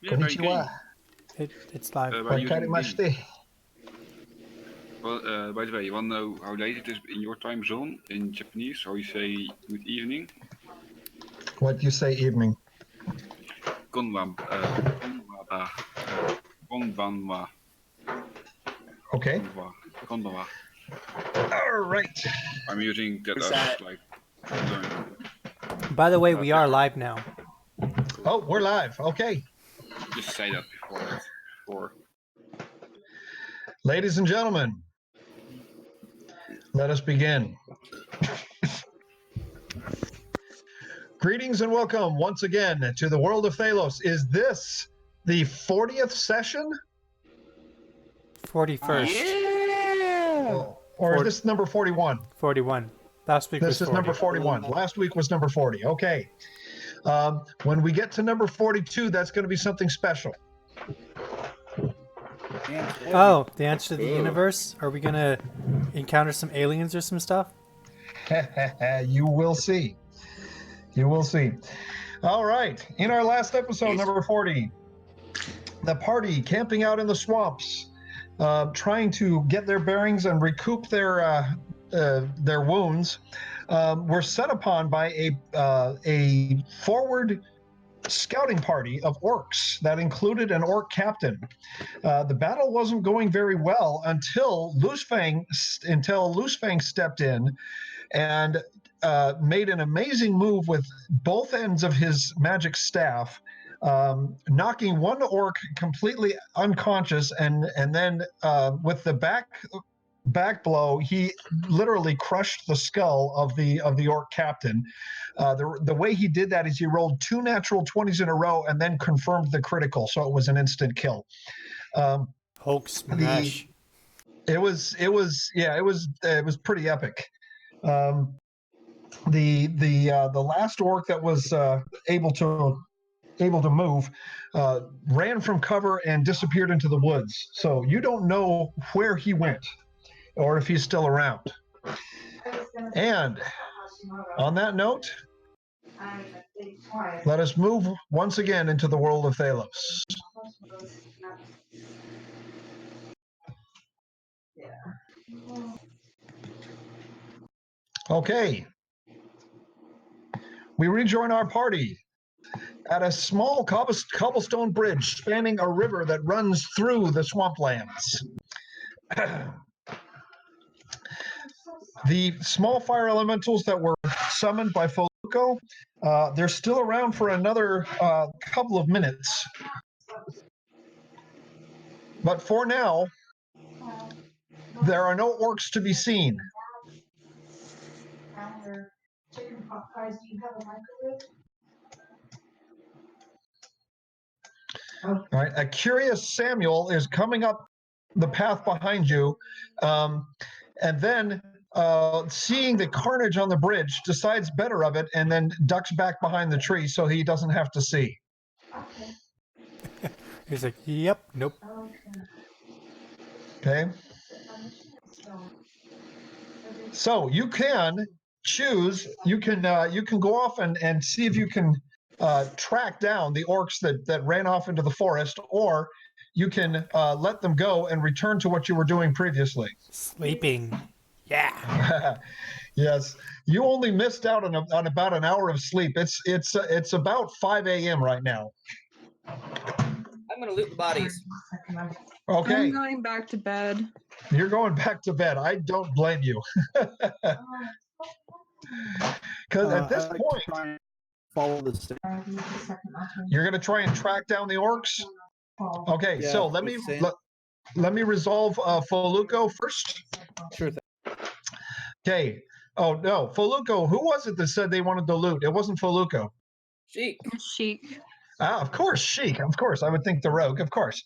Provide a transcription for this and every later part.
Yeah, very Konnichiwa. good. It's live. By using the. Wakarimashite. Well, by the way, you want to know how late it is in your time zone in Japanese? How you say good evening? What you say evening? Konbanwa. Konbanwa. Okay. Konbanwa. All right. I'm using that Where's as that? like learning. By the way, we are live now. Oh, we're live. Okay. Just say that before. Ladies and gentlemen, let us begin. Greetings and welcome once again to the World of Thaylos. Is this the 40th session? 41st. Yeah. Or is this number 41? 41. Last week This was is 40. number 41. Last week was number 40. Okay. When we get to number 42, that's going to be something special. Oh, the answer to the universe? Are we going to encounter some aliens or some stuff? You will see. You will see. All right. In our last episode, number 40, the party camping out in the swamps, trying to get their bearings and recoup their wounds, were set upon by a forward scouting party of orcs that included an orc captain. The battle wasn't going very well until Loosefang stepped in and made an amazing move with both ends of his magic staff, knocking one orc completely unconscious, and then with the back blow, he literally crushed the skull of the orc captain. The way he did that is he rolled 2 natural 20s in a row and then confirmed the critical, so it was an instant kill. Hulk smash. It was pretty epic. The last orc that was able to move ran from cover and disappeared into the woods. So you don't know where he went or if he's still around. And on that note, let us move once again into the world of Thaylos. Okay. We rejoin our party at a small cobblestone bridge spanning a river that runs through the swamplands. The small fire elementals that were summoned by Foluco, they're still around for another couple of minutes. But for now, there are no orcs to be seen. All right, a curious Samuel is coming up the path behind you, and then seeing the carnage on the bridge, decides better of it, and then ducks back behind the tree so he doesn't have to see. He's like, yep, nope. Okay. So you can choose. You can go off and see if you can track down the orcs that ran off into the forest, or you can let them go and return to what you were doing previously. Sleeping. Yeah. Yes, you only missed out on about an hour of sleep. It's about 5 a.m. right now. I'm gonna loot the bodies. Okay, I'm going back to bed. you're going back to bed. I don't blame you. Because at this point, try and follow the same. you're going to try and track down the orcs. Okay, Yeah, so let me resolve Foluco first. Sure thing. Okay. Oh no, Foluco. Who was it that said they wanted to loot? It wasn't Foluco. Sheik. Chic. Ah, of course, Sheik. Of course, I would think the rogue. Of course.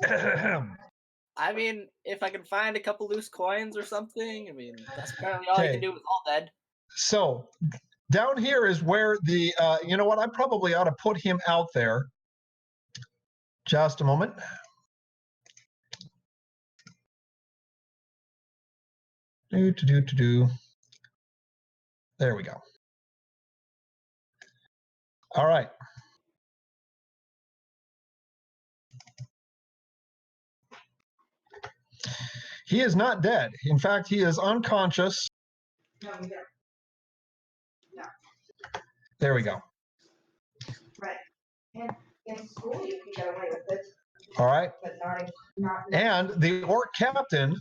I mean, if I can find a couple loose coins or something, I mean, that's apparently all you Okay. can do with all dead. So down here is where the you know what? I probably ought to put him out there. Just a moment. Do. There we go. All right. He is not dead. In fact, he is unconscious. There we go. In school, you can get away with it, All right. but not And the orc captain,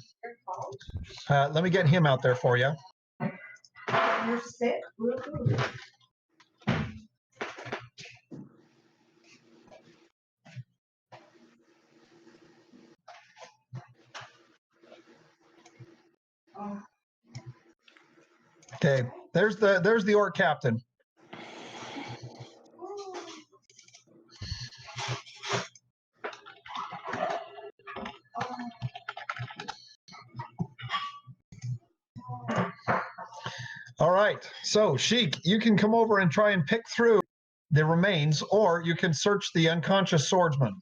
let me get him out there for you. you're sick. Woo-hoo. Oh, Okay, there's the orc captain. All right, so Sheik, you can come over and try and pick through the remains, or you can search the unconscious swordsman.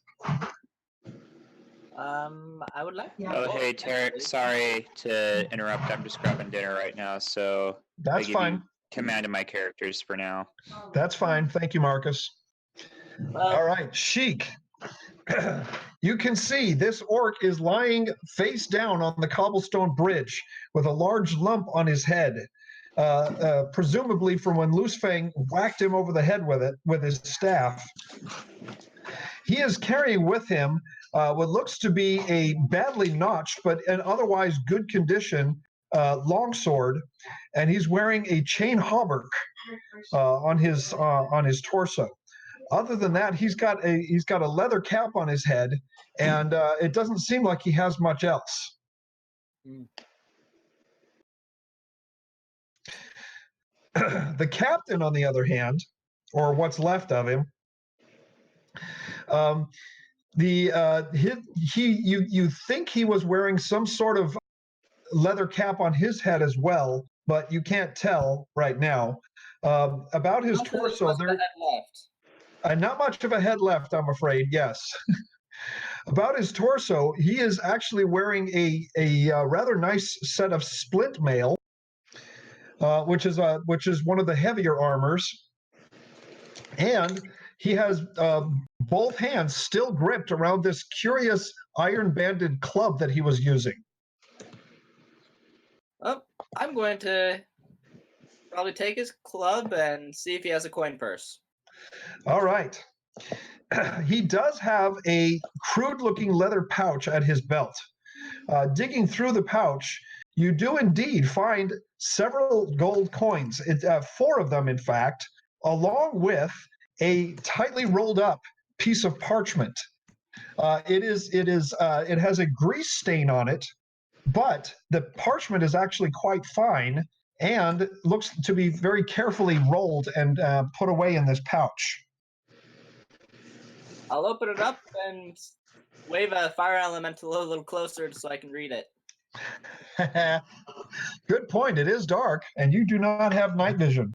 I would like. Yeah. Oh, hey, Tarek. Sorry to interrupt. I'm just grabbing dinner right now, so I That's give fine. you command of my characters for now. That's fine. Thank you, Marcus. All right, Sheik. You can see this orc is lying face down on the cobblestone bridge with a large lump on his head, presumably from when Loosefang whacked him over the head with his staff. He is carrying with him what looks to be a badly notched but an otherwise good condition longsword, and he's wearing a chain hauberk on his torso. Other than that, he's got a leather cap on his head, and it doesn't seem like he has much else. The captain, on the other hand, or what's left of him, you think he was wearing some sort of leather cap on his head as well, but you can't tell right now. About his torso, there not much of a head left, I'm afraid. Yes. About his torso, he is actually wearing a rather nice set of splint mail, which is one of the heavier armors, and he has both hands still gripped around this curious iron-banded club that he was using. Oh, I'm going to probably take his club and see if he has a coin purse. All right. He does have a crude-looking leather pouch at his belt. Digging through the pouch, you do indeed find several gold coins, 4 of them, in fact, along with a tightly rolled up piece of parchment. It has a grease stain on it, but the parchment is actually quite fine and looks to be very carefully rolled and put away in this pouch. I'll open it up and wave a fire elemental a little closer so I can read it. Good point. It is dark, and you do not have night vision.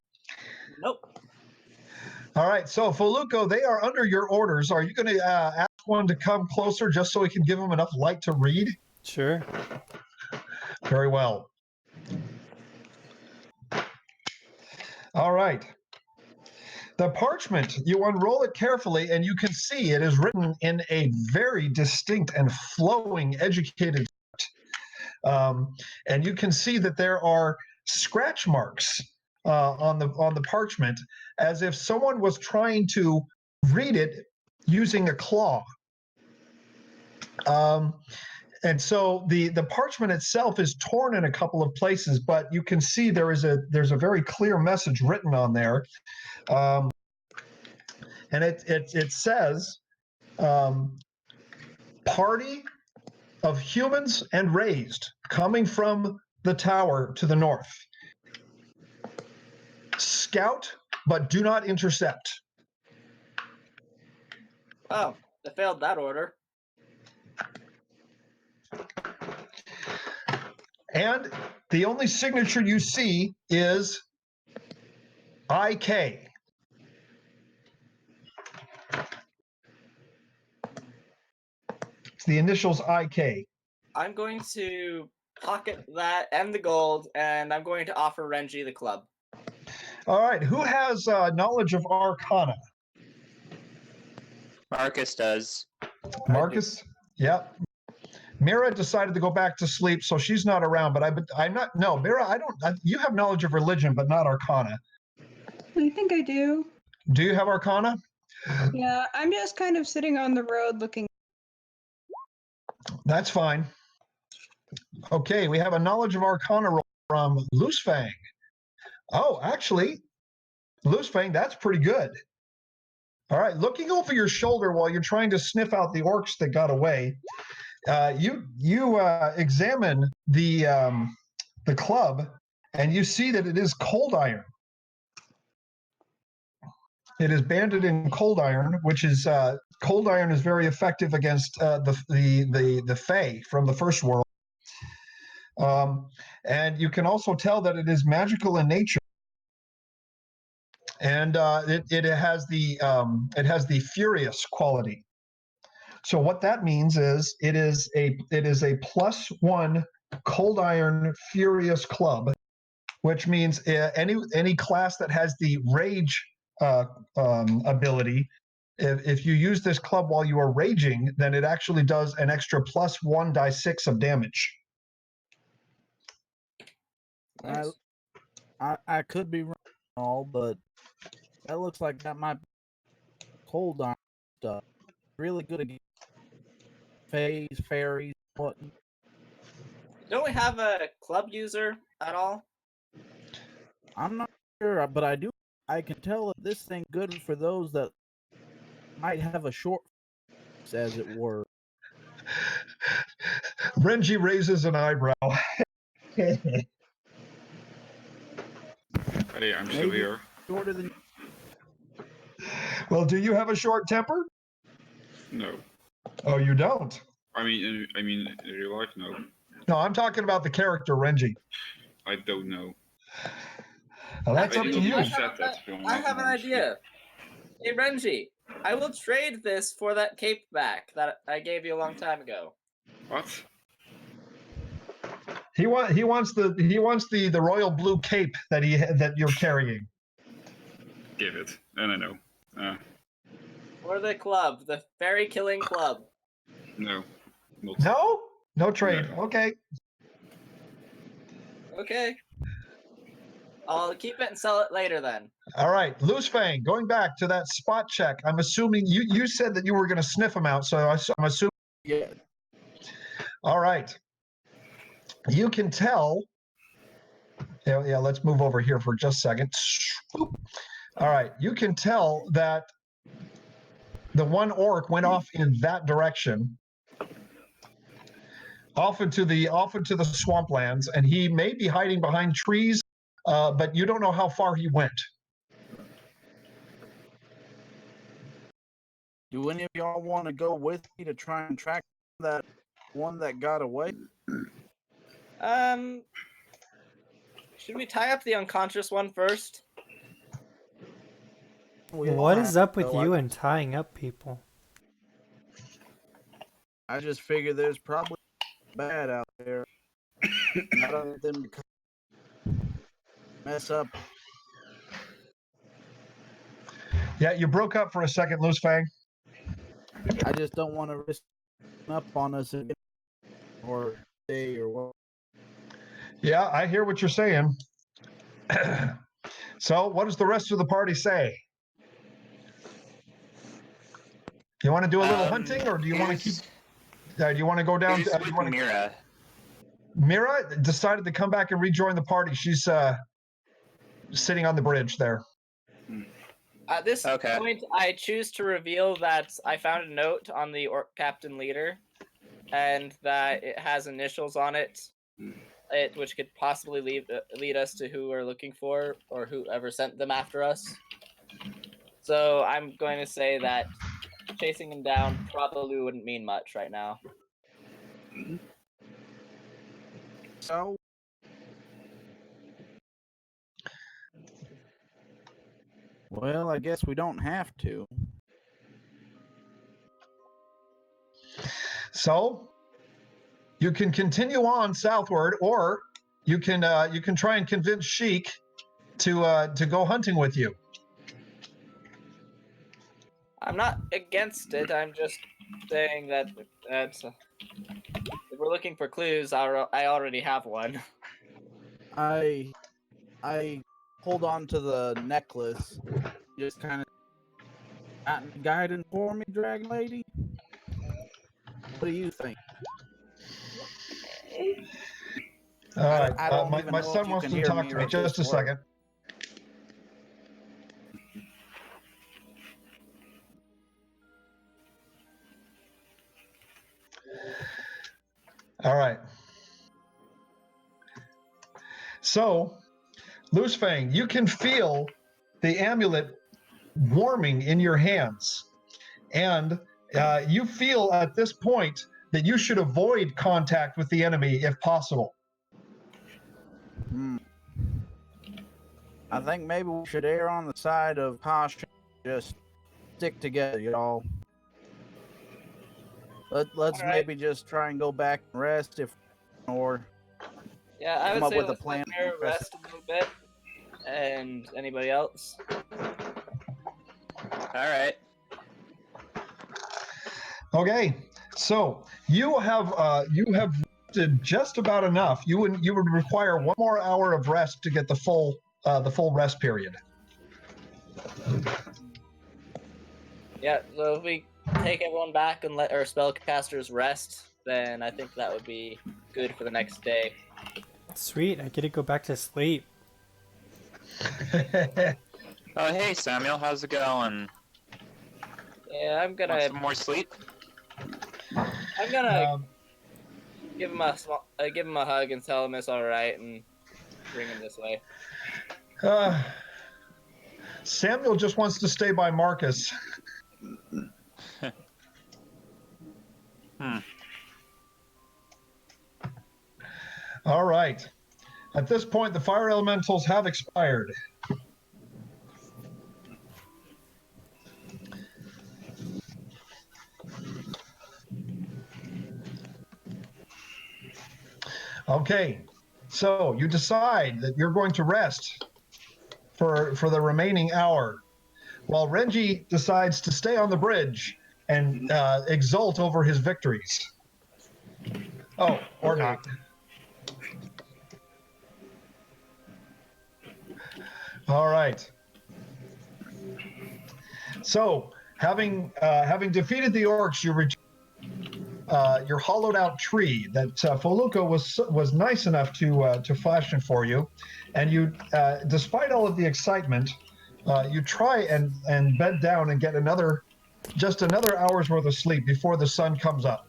Nope. All right, so Feluco, they are under your orders. Are you going to ask one to come closer just so we can give them enough light to read? Sure. Very well. All right. The parchment, you unroll it carefully, and you can see it is written in a very distinct and flowing, educated and you can see that there are scratch marks on the parchment, as if someone was trying to read it using a claw. And so the parchment itself is torn in a couple of places, but you can see there's a very clear message written on there, and it says, "Party of humans and raised, coming from the tower to the north. Scout, but do not intercept." Oh, I failed that order. And the only signature you see is IK. It's the initials IK. I'm going to pocket that and the gold, and I'm going to offer Renji the club. All right, who has knowledge of Arcana? Marcus does. Marcus? Yep. Mira decided to go back to sleep, so she's not around. But I'm not. No, Mira, I don't. You have knowledge of religion, but not Arcana. I think I do. Do you have Arcana? Yeah, I'm just kind of sitting on the road looking. That's fine. Okay, we have a knowledge of Arcana roll from Loosefang. Oh, actually, Loosefang, that's pretty good. All right, looking over your shoulder while you're trying to sniff out the orcs that got away, you examine the club, and you see that it is cold iron. It is banded in cold iron, which is cold iron is very effective against the Fae from the first world. And you can also tell that it is magical in nature, and it has the furious quality. So what that means is it is a +1 cold iron furious club, which means any class that has the rage ability, if you use this club while you are raging, then it actually does an extra +1 die 6 of damage. Nice. I could be wrong, all, but that looks like that might be cold iron stuff. Really good against phase, fairies, what? Don't we have a club user at all? I'm not sure, but I can tell that this thing good for those that might have a short, as it were. Renji raises an eyebrow. Hey, I'm still Maybe here. shorter than Well, do you have a short temper? No. Oh, you don't? I mean, in real life, no. No, I'm talking about the character Renji. I don't know. Well, that's up I to didn't you. know set that film. I have an idea. Hey Renji, I will trade this for that cape back that I gave you a long time ago. What? He wants the royal blue cape that you're carrying. Give it. And I know. Or the club, the fairy killing club. No. Not. No trade. No. Okay. Okay. I'll keep it and sell it later then. All right, Loosefang, going back to that spot check. I'm assuming you said that you were going to sniff him out, so I'm assuming. yeah. All right. You can tell. Yeah, let's move over here for just a second. All right, you can tell that the one orc went off in that direction, off into the swamplands, and he may be hiding behind trees, but you don't know how far he went. Do any of y'all want to go with me to try and track that one that got away? Should we tie up the unconscious one first? What is up with you and tying up people? I just figure there's probably bad out there. Not other than mess up. Yeah, you broke up for a second, Loosefang. I just don't want to risk up on us again, or stay or what. Yeah, I hear what you're saying. So, what does the rest of the party say? You want to do a little hunting, or do you want to keep? Do you want to go down? Who's with Mira? Mira decided to come back and rejoin the party. She's sitting on the bridge there. At this point, I choose to reveal that I found a note on the orc captain leader, and that it has initials on it, which could possibly lead us to who we're looking for, or whoever sent them after us. So I'm going to say that chasing him down probably wouldn't mean much right now. So, well, I guess we don't have to. So, you can continue on southward, or you can try and convince Sheik to go hunting with you. I'm not against it. I'm just saying that if looking for clues, I already have one. I hold on to the necklace. Just kind of got any guidance for me, Dragon Lady? What do you think? All right. I don't even my know son if you wants can to hear talk me to or me. if Just a this works. second. All right. So, Loose Fang, you can feel the amulet warming in your hands. And you feel at this point that you should avoid contact with the enemy if possible. I think maybe we should err on the side of caution. Just stick together, y'all. Let's maybe just try and go back and rest or Yeah, I come would up say with a let's plan. let Mira rest a little bit. And anybody else? All right. Okay, so you have rested just about enough. You would require 1 more hour of rest to get the full rest period. Yeah, so if we take everyone back and let our spellcasters rest, then I think that would be good for the next day. Sweet, I get to go back to sleep. Oh, hey, Samuel, how's it going? Yeah, I'm Want gonna some more sleep? give him a hug and tell him it's all right and bring him this way. Samuel just wants to stay by Marcus. All right. At this point, the fire elementals have expired. Okay, so you decide that you're going to rest for the remaining hour, while Renji decides to stay on the bridge and exult over his victories. Oh, or not. All right. So, having defeated the orcs, you return your hollowed out tree that Foluka was nice enough to fashion for you, and you, despite all of the excitement, you try and bed down and get just another hour's worth of sleep before the sun comes up.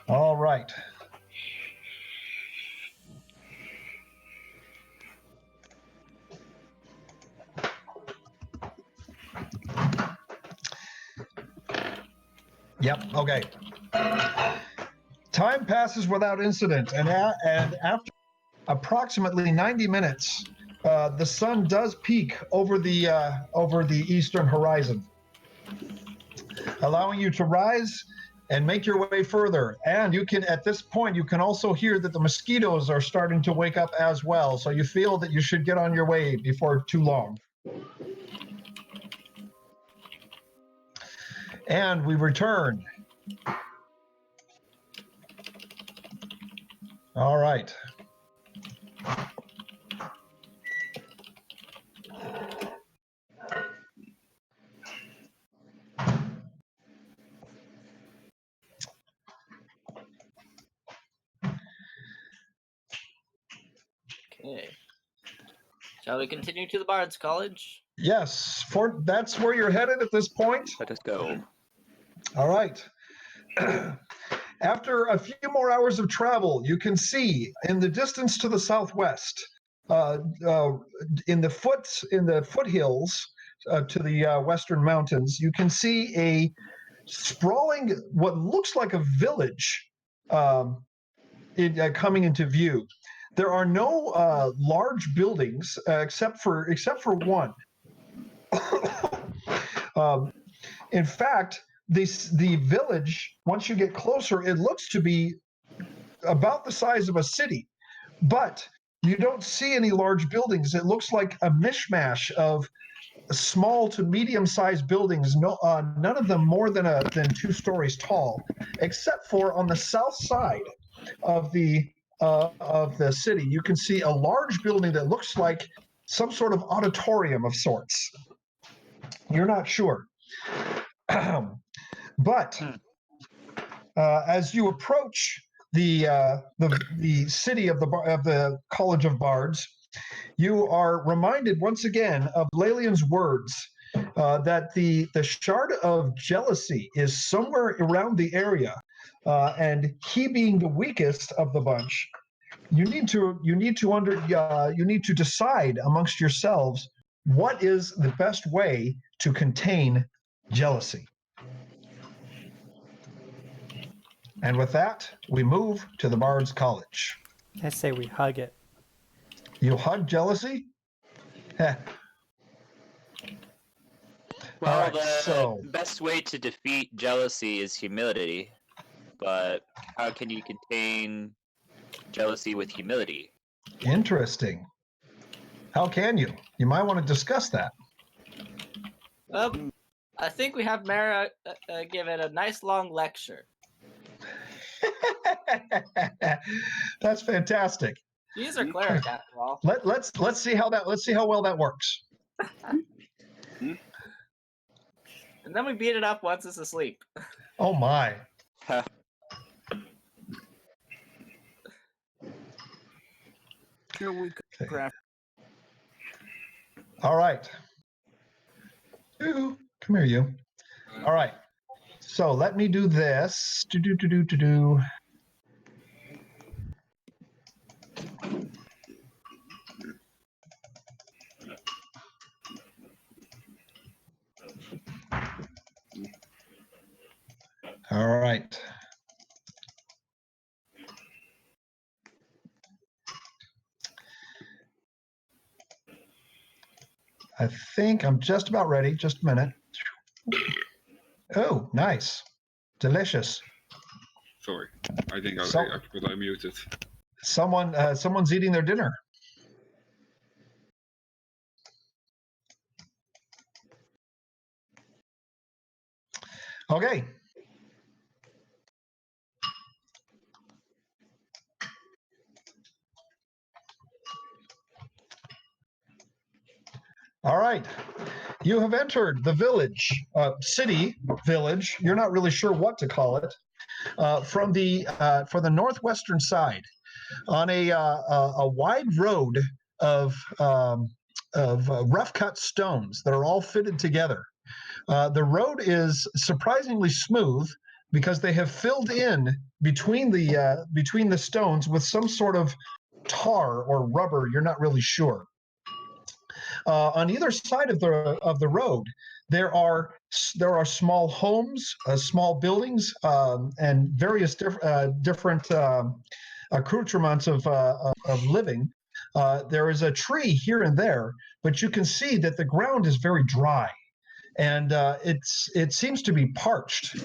All right. Yep. Okay. Time passes without incident, and after approximately 90 minutes, the sun does peak over the eastern horizon, allowing you to rise and make your way further. And you can, at this point, you can also hear that the mosquitoes are starting to wake up as well. So you feel that you should get on your way before too long. And we return. All right. Okay. Shall we continue to the Bards College? Yes, that's where you're headed at this point. Let us go. All right. After a few more hours of travel, you can see in the distance to the southwest, in the foothills to the western mountains, you can see a sprawling, what looks like a village, coming into view. There are no large buildings except for one. In fact, the village, once you get closer, it looks to be about the size of a city, but you don't see any large buildings. It looks like a mishmash of small to medium-sized buildings, none of them more than 2 stories tall, except for on the south side of the city. You can see a large building that looks like some sort of auditorium of sorts. You're not sure. But as you approach the city of the College of Bards, you are reminded once again of Lelian's words that the shard of jealousy is somewhere around the area, and he being the weakest of the bunch. You need to decide amongst yourselves what is the best way to contain jealousy. And with that, we move to the Bard's College. I say we hug it. You hug jealousy? Well, All right, the best way to defeat jealousy is humility. But how can you contain jealousy with humility? Interesting. How can you? You might want to discuss that. I think we have Mara give it a nice long lecture. That's fantastic. She's our cleric after all. Let's see how well that works. And then we beat it up once it's asleep. Oh my. Here we craft. All right. Ooh, come here, you. All right. So let me do this. Do. All right. I think I'm just about ready. Just a minute. Oh, nice. Delicious. Sorry, I think I forgot I muted. Someone's eating their dinner. Okay. All right. You have entered the village, city village. You're not really sure what to call it. From the northwestern side, on a wide road of rough cut stones that are all fitted together. The road is surprisingly smooth because they have filled in between the stones with some sort of tar or rubber. You're not really sure. On either side of the road, there are small homes, small buildings, and various different accoutrements of living. There is a tree here and there, but you can see that the ground is very dry, and it seems to be parched.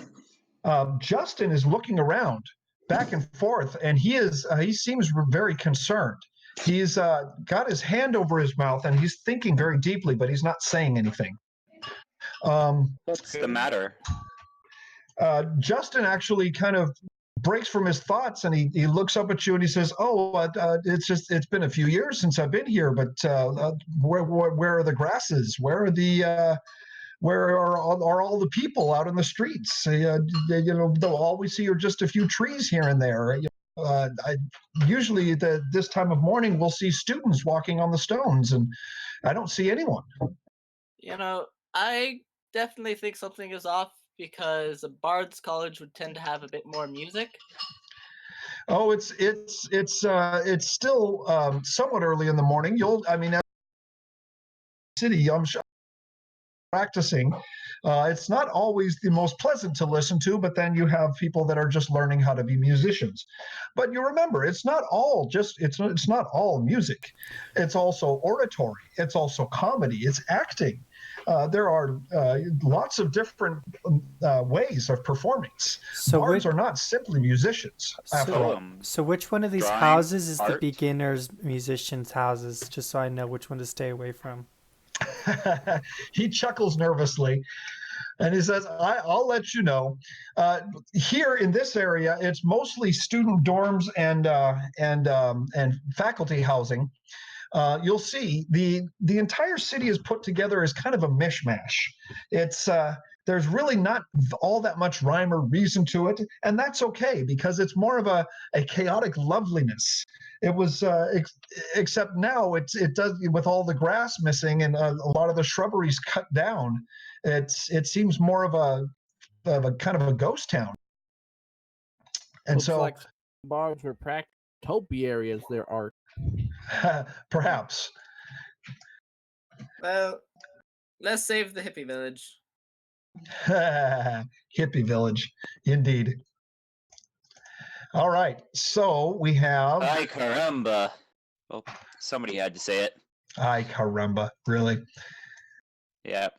Justin is looking around back and forth, and he seems very concerned. He's got his hand over his mouth, and he's thinking very deeply, but he's not saying anything. What's the matter? Justin actually kind of breaks from his thoughts, and he looks up at you and he says, "Oh, it's been a few years since I've been here, but where are the grasses? Where are all the people out in the streets? All we see are just a few trees here and there." Usually this time of morning we'll see students walking on the stones, and I don't see anyone. I definitely think something is off because a bard's college would tend to have a bit more music. Oh, it's still somewhat early in the morning. City, I'm sure, practicing. It's not always the most pleasant to listen to, but then you have people that are just learning how to be musicians. But you remember, it's not all music. It's also oratory. It's also comedy. It's acting. There are lots of different ways of performing. So bards are not simply musicians. After all. So which one of these houses is the beginners musicians' houses? Just so I know which one to stay away from. He chuckles nervously, and he says, I'll let you know. Here in this area, it's mostly student dorms and faculty housing. You'll see the entire city is put together as kind of a mishmash. It's there's really not all that much rhyme or reason to it, and that's okay because it's more of a chaotic loveliness. It was except now it does, with all the grass missing and a lot of the shrubberies cut down. It seems more of a kind of a ghost town. And Looks so like bars were practical topiaries there are. perhaps. Well, let's save the hippie village. Hippie village, indeed. All right, so we have. Ay caramba. Well, somebody had to say it. Ay caramba, really? Yeah.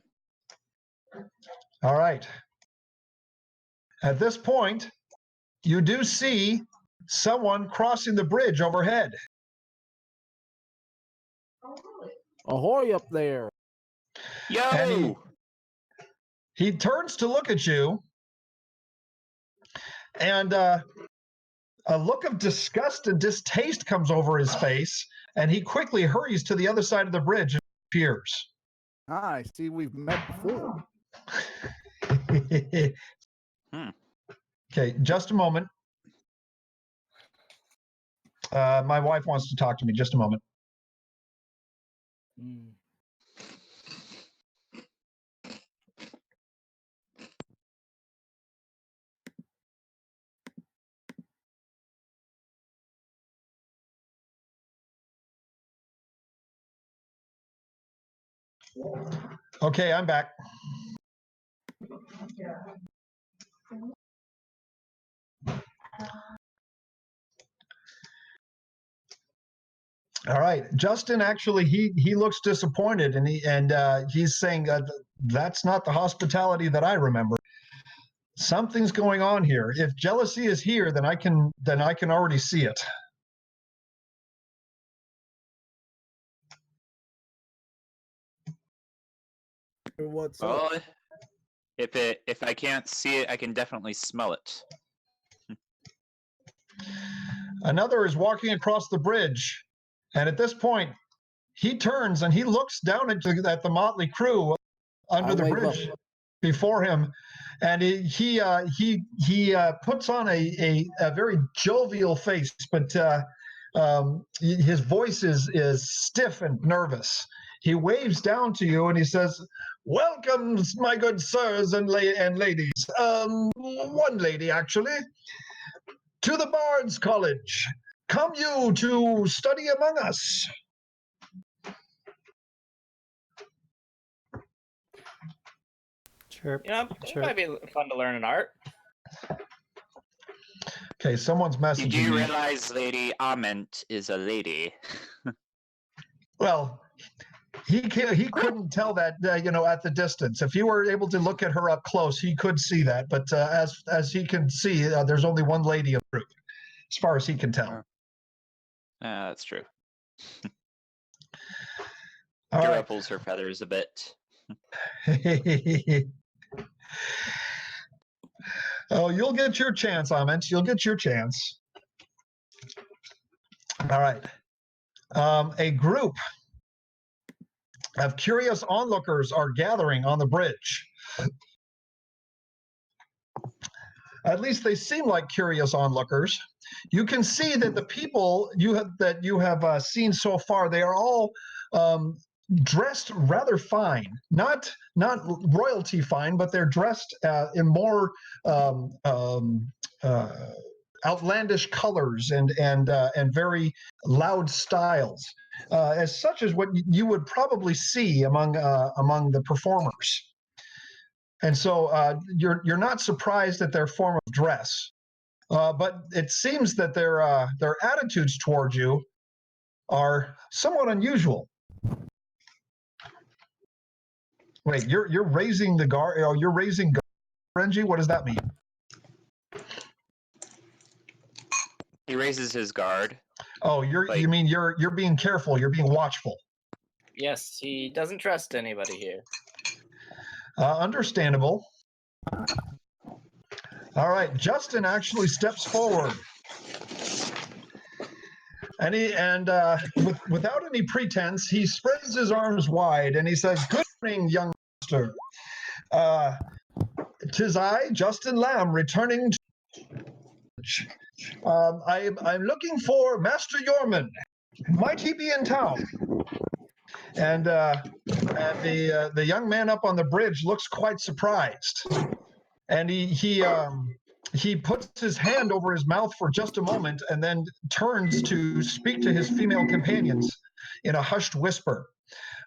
All right. At this point, you do see someone crossing the bridge overhead. Oh, really? Ahoy up there! Yo! And he turns to look at you, and a look of disgust and distaste comes over his face, and he quickly hurries to the other side of the bridge and appears. I see we've met before. Okay, just a moment. My wife wants to talk to me. Just a moment. Okay, I'm back. All right, Justin. Actually, he looks disappointed, and he's saying that's not the hospitality that I remember. Something's going on here. If jealousy is here, then I can already see it. What's Well, up? if I can't see it, I can definitely smell it. Another is walking across the bridge, and at this point, he turns and he looks down at the motley crew under the bridge before him, and he puts on a very jovial face, but his voice is stiff and nervous. He waves down to you and he says, "Welcome, my good sirs and ladies. One lady actually, to the Bards College. Come you to study among us." Chirp. You know, it Chirp. might be fun to learn an art. Okay, someone's messaging You do me. realize Lady Ament is a lady. Well, he couldn't tell that at the distance. If you were able to look at her up close, he could see that. But as he can see, there's only one lady in the group, as far as he can tell. That's true. All She right. ruffles her feathers a bit. Oh, you'll get your chance, Ament. You'll get your chance. All right. A group of curious onlookers are gathering on the bridge. At least they seem like curious onlookers. You can see that the people you have seen so far, they are all dressed rather fine, not royalty fine, but they're dressed in more outlandish colors and very loud styles, as such as what you would probably see among the performers. And so you're not surprised at their form of dress, but it seems that their attitudes towards you are somewhat unusual. Wait, you're raising the guard? Oh, you're raising guard, Renji? What does that mean? He raises his guard. Oh, you mean you're being careful? You're being watchful. Yes, he doesn't trust anybody here. Understandable. All right, Justin actually steps forward. And without any pretense, he spreads his arms wide and he says, "Good morning, young master. 'Tis I, Justin Lamb, returning to. I'm looking for Master Yorman. Might he be in town?" And the young man up on the bridge looks quite surprised, and he puts his hand over his mouth for just a moment, and then turns to speak to his female companions in a hushed whisper.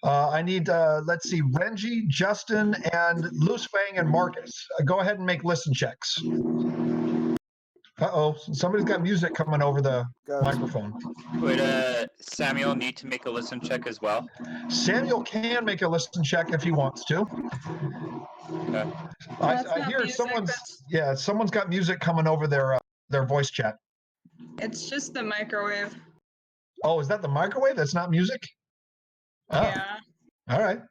I need, let's see, Renji, Justin, and Loosefang and Marcus. Go ahead and make listen checks. Uh-oh, somebody's got music coming over the microphone. Would Samuel need to make a listen check as well? Samuel can make a listen check if he wants to. Okay. I hear someone's got music coming over their voice chat. It's just the microwave. Oh, is that the microwave? That's not music? Oh, Yeah. all right.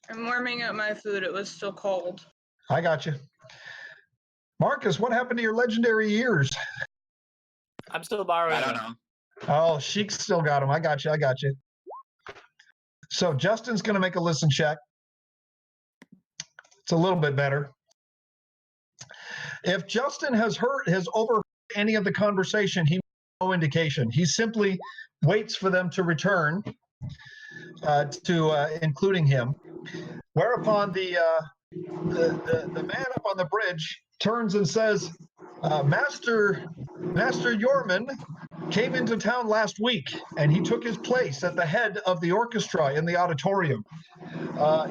I'm warming up my food. It was still cold. I got you. Marcus, what happened to your legendary years? I'm still borrowing. I don't them. know. Oh, Sheik's still got them. I got you. So Justin's going to make a listen check. It's a little bit better. If Justin has overheard any of the conversation, he makes no indication. He simply waits for them to return, including him. Whereupon the man up on the bridge turns and says, Master Yorman came into town last week, and he took his place at the head of the orchestra in the auditorium.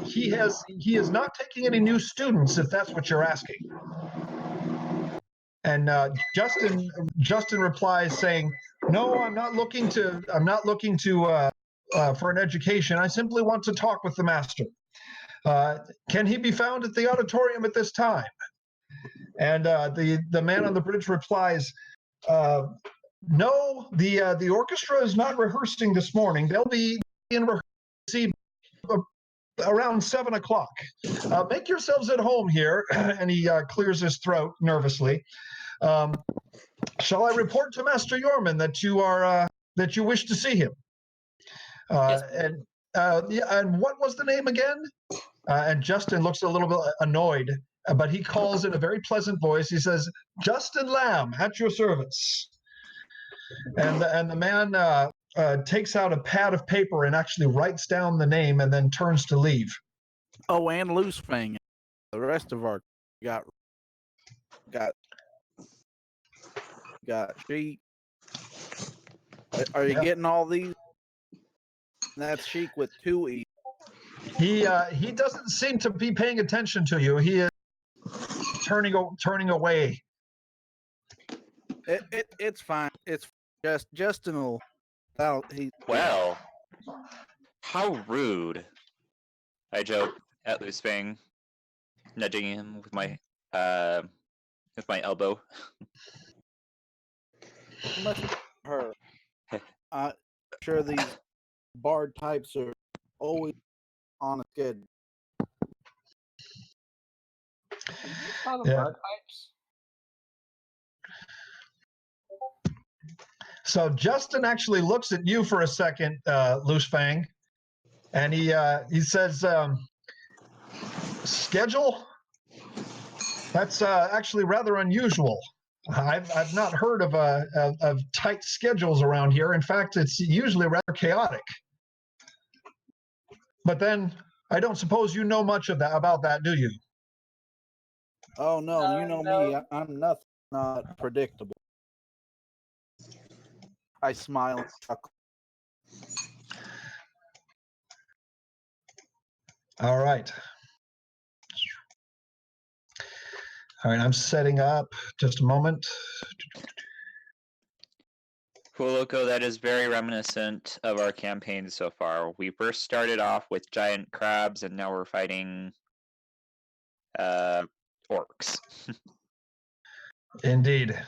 He is not taking any new students, if that's what you're asking. And Justin replies saying, "No, I'm not looking to for an education. I simply want to talk with the master. Can he be found at the auditorium at this time?" And the man on the bridge replies, "No, the orchestra is not rehearsing this morning. They'll be in rehearsal around 7 o'clock. Make yourselves at home here." And he clears his throat nervously. "Shall I report to Master Yorman that you wish to see him?" Yes. And what was the name again? And Justin looks a little bit annoyed, but he calls in a very pleasant voice. He says, "Justin Lamb, at your service." And the man takes out a pad of paper and actually writes down the name and then turns to leave. Oh, and Loosefang. The rest of our got Sheik. Are you getting all these? That's Sheik with 2 E. He doesn't seem to be paying attention to you. He is turning away. It's fine. It's just Justin will. Well, how rude! I joke at Loosefang, nudging him with my elbow. Much her. I'm sure these bard types are always on a schedule. Yeah. So Justin actually looks at you for a second, Loosefang, and he says, "Schedule? That's actually rather unusual. I've not heard of tight schedules around here. In fact, it's usually rather chaotic. But then I don't suppose you know much about that, do you?" Oh no, you know me. I'm not predictable. I smile and chuckle. All right. All right, I'm setting up. Just a moment. Cool, Loco, that is very reminiscent of our campaign so far. We first started off with giant crabs, and now we're fighting orcs. Indeed.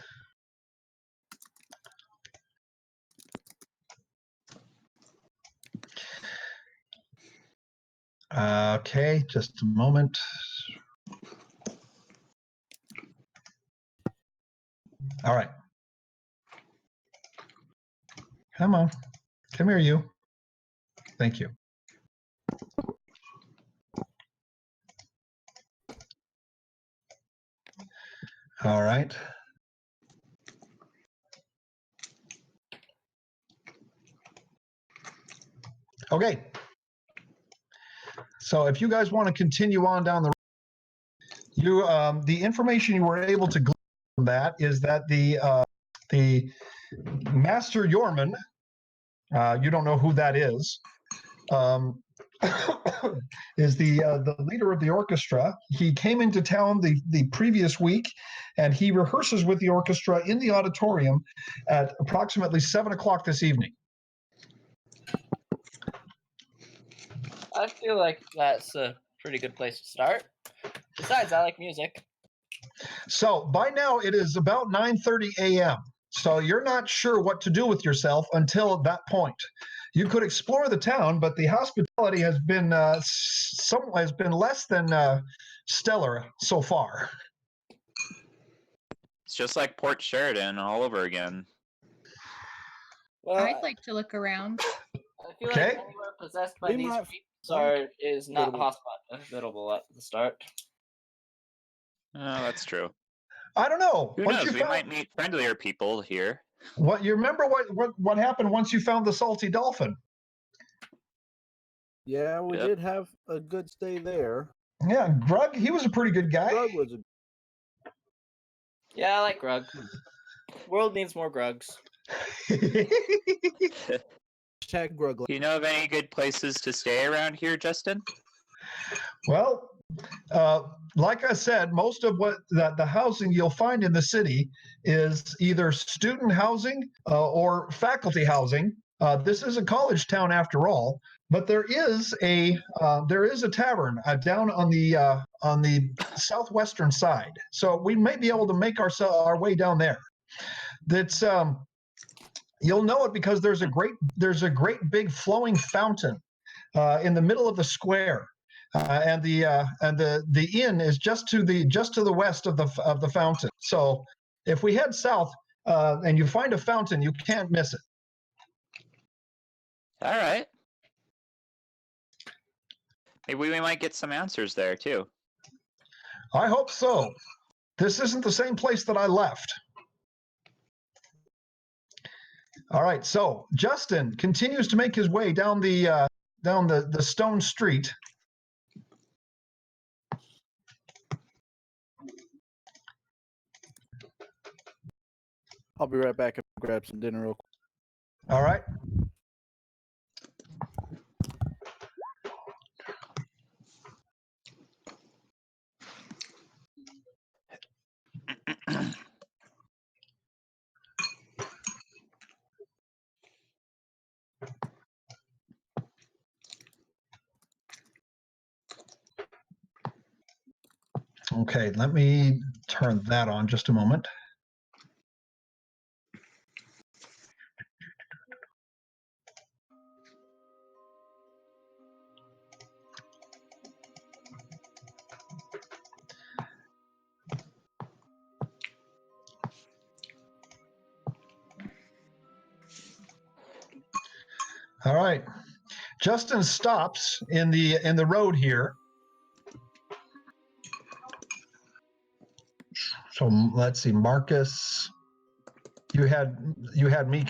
Okay, just a moment. All right. Come on. Come here, you. Thank you. All right. Okay. So if you guys want to continue on down the road, the information you were able to glean from that is that the Master Yorman, you don't know who that is the leader of the orchestra. He came into town the previous week, and he rehearses with the orchestra in the auditorium at approximately 7 o'clock this evening. I feel like that's a pretty good place to start. Besides, I like music. So by now it is about 9:30 a.m. So you're not sure what to do with yourself until that point. You could explore the town, but the hospitality has been less than stellar so far. It's just like Port Sheridan all over again. Well, I'd like to look around. I feel Okay. like anywhere possessed by We these might creatures is not Hospitable. hospitable at the start. Oh, that's true. I don't know. Who knows? We might meet friendlier people here. What you remember? What happened once you found the salty dolphin? Yeah, we Yep. did have a good stay there. Yeah, Grug. He was a pretty good guy. Grug was a Yeah, I like Grug. World needs more Grugs. tag Grug. Do you know of any good places to stay around here, Justin? Well, like I said, most of what the housing you'll find in the city is either student housing or faculty housing. This is a college town after all, but there is a tavern down on the southwestern side. So we may be able to make our way down there. That's you'll know it because there's a great big flowing fountain in the middle of the square. And the inn is just to the west of the fountain. So if we head south and you find a fountain, you can't miss it. All right. Maybe we might get some answers there too. I hope so. This isn't the same place that I left. All right. So Justin continues to make his way down the stone street. I'll be right back and grab some dinner real quick. All right. Okay, let me turn that on just a moment. All right. Justin stops in the road here. So let's see, Marcus. You had me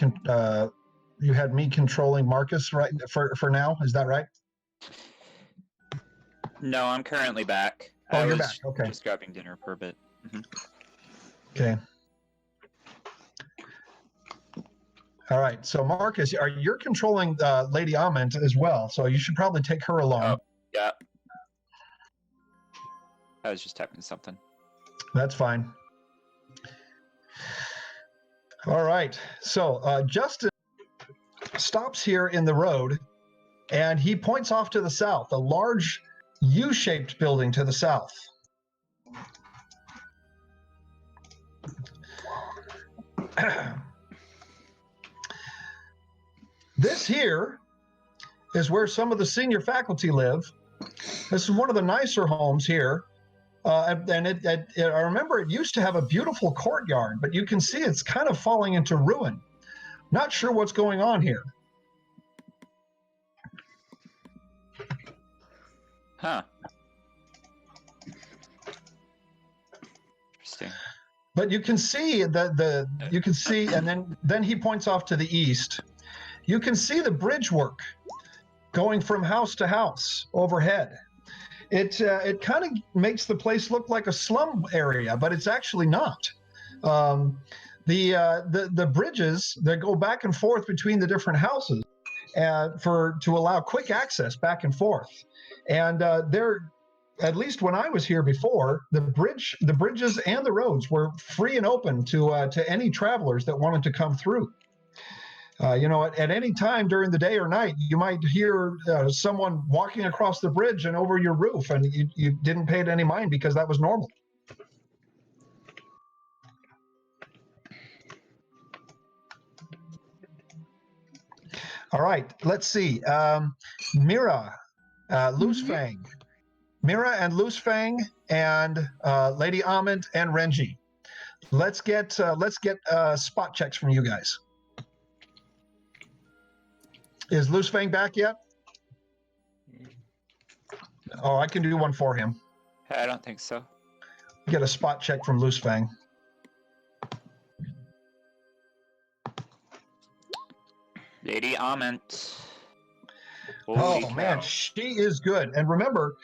controlling Marcus right for now. Is that right? No, I'm currently back. Oh, I you're was back. Okay. just grabbing dinner for a bit. Okay. All right. So Marcus, you're controlling Lady Ament as well. So you should probably take her along. Oh, yeah. I was just typing something. That's fine. All right. So Justin stops here in the road, and he points off to the south, a large U-shaped building to the south. This here is where some of the senior faculty live, This is one of the nicer homes here. And I remember it used to have a beautiful courtyard, but you can see it's kind of falling into ruin. Not sure what's going on here. Huh. Interesting. But you can see and then he points off to the east. You can see the bridge work going from house to house overhead. It kind of makes the place look like a slum area, but it's actually not. The bridges that go back and forth between the different houses to allow quick access back and forth, and they're, at least when I was here before, the bridges and the roads were free and open to any travelers that wanted to come through. At any time during the day or night, you might hear someone walking across the bridge and over your roof, and you didn't pay it any mind because that was normal. All right, let's see. Mira, Loosefang. Mira and Loosefang and Lady Amund and Renji. Let's get spot checks from you guys. Is Loosefang back yet? Oh, I can do one for him. I don't think so. Get a spot check from Loosefang. Lady Amund. Oh man, she is good. And remember,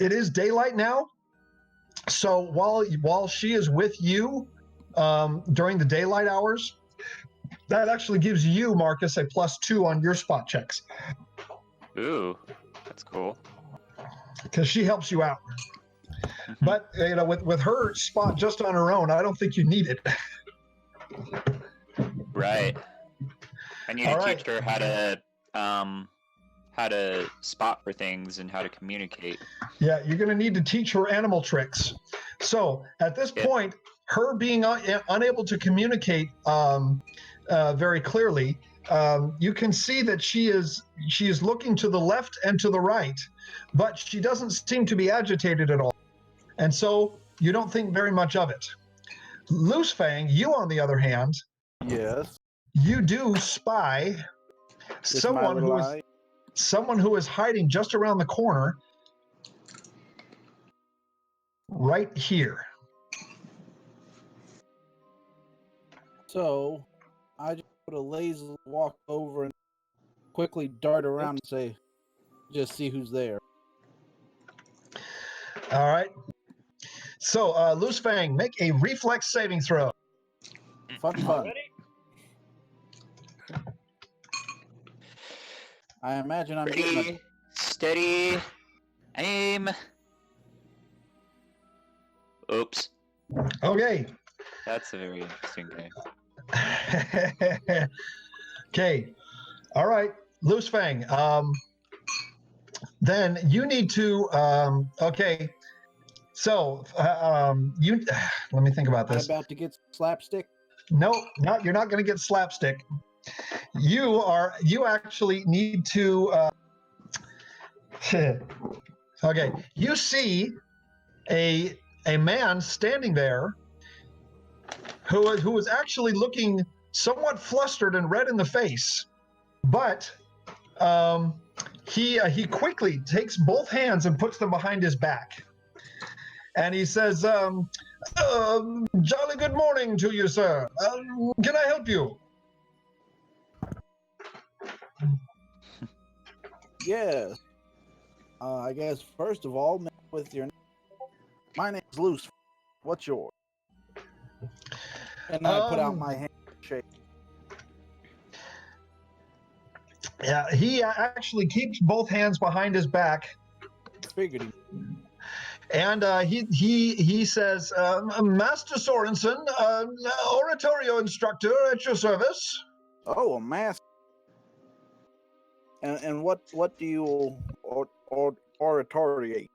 it is daylight now. So while she is with you during the daylight hours, that actually gives you, Marcus, a +2 on your spot checks. Ooh, that's cool. Because she helps you out. But with her spot just on her own, I don't think you need it. Right. I need to teach her how to spot for things and how to communicate. Yeah, you're going to need to teach her animal tricks. So at this point, her being unable to communicate very clearly, you can see that she is looking to the left and to the right, but she doesn't seem to be agitated at all. And so you don't think very much of it. Loosefang, you on the other hand, yes, you do spy someone who is hiding just around the corner right here. So I just put a lazy walk over and quickly dart around and say, just see who's there. All right. So, Loosefang, make a reflex saving throw. Fun. I imagine I'm getting a... Steady, aim. Oops. Okay. That's a very interesting game. Okay. All right, Loosefang. Then you need to. Okay. So you. Let me think about this. I'm about to get slapstick. No, you're not going to get slapstick. You actually need to. Okay. You see a man standing there who was actually looking somewhat flustered and red in the face, but he quickly takes both hands and puts them behind his back, and he says, "Jolly good morning to you, sir. Can I help you?" Yes. I guess first of all, with your name. My name's Loose. What's yours? And I put out my hand and shake. Yeah, he actually keeps both hands behind his back. Figured he. And he says, "Master Sorensen, oratorio instructor at your service." Oh, a master. And what do you oratoriate?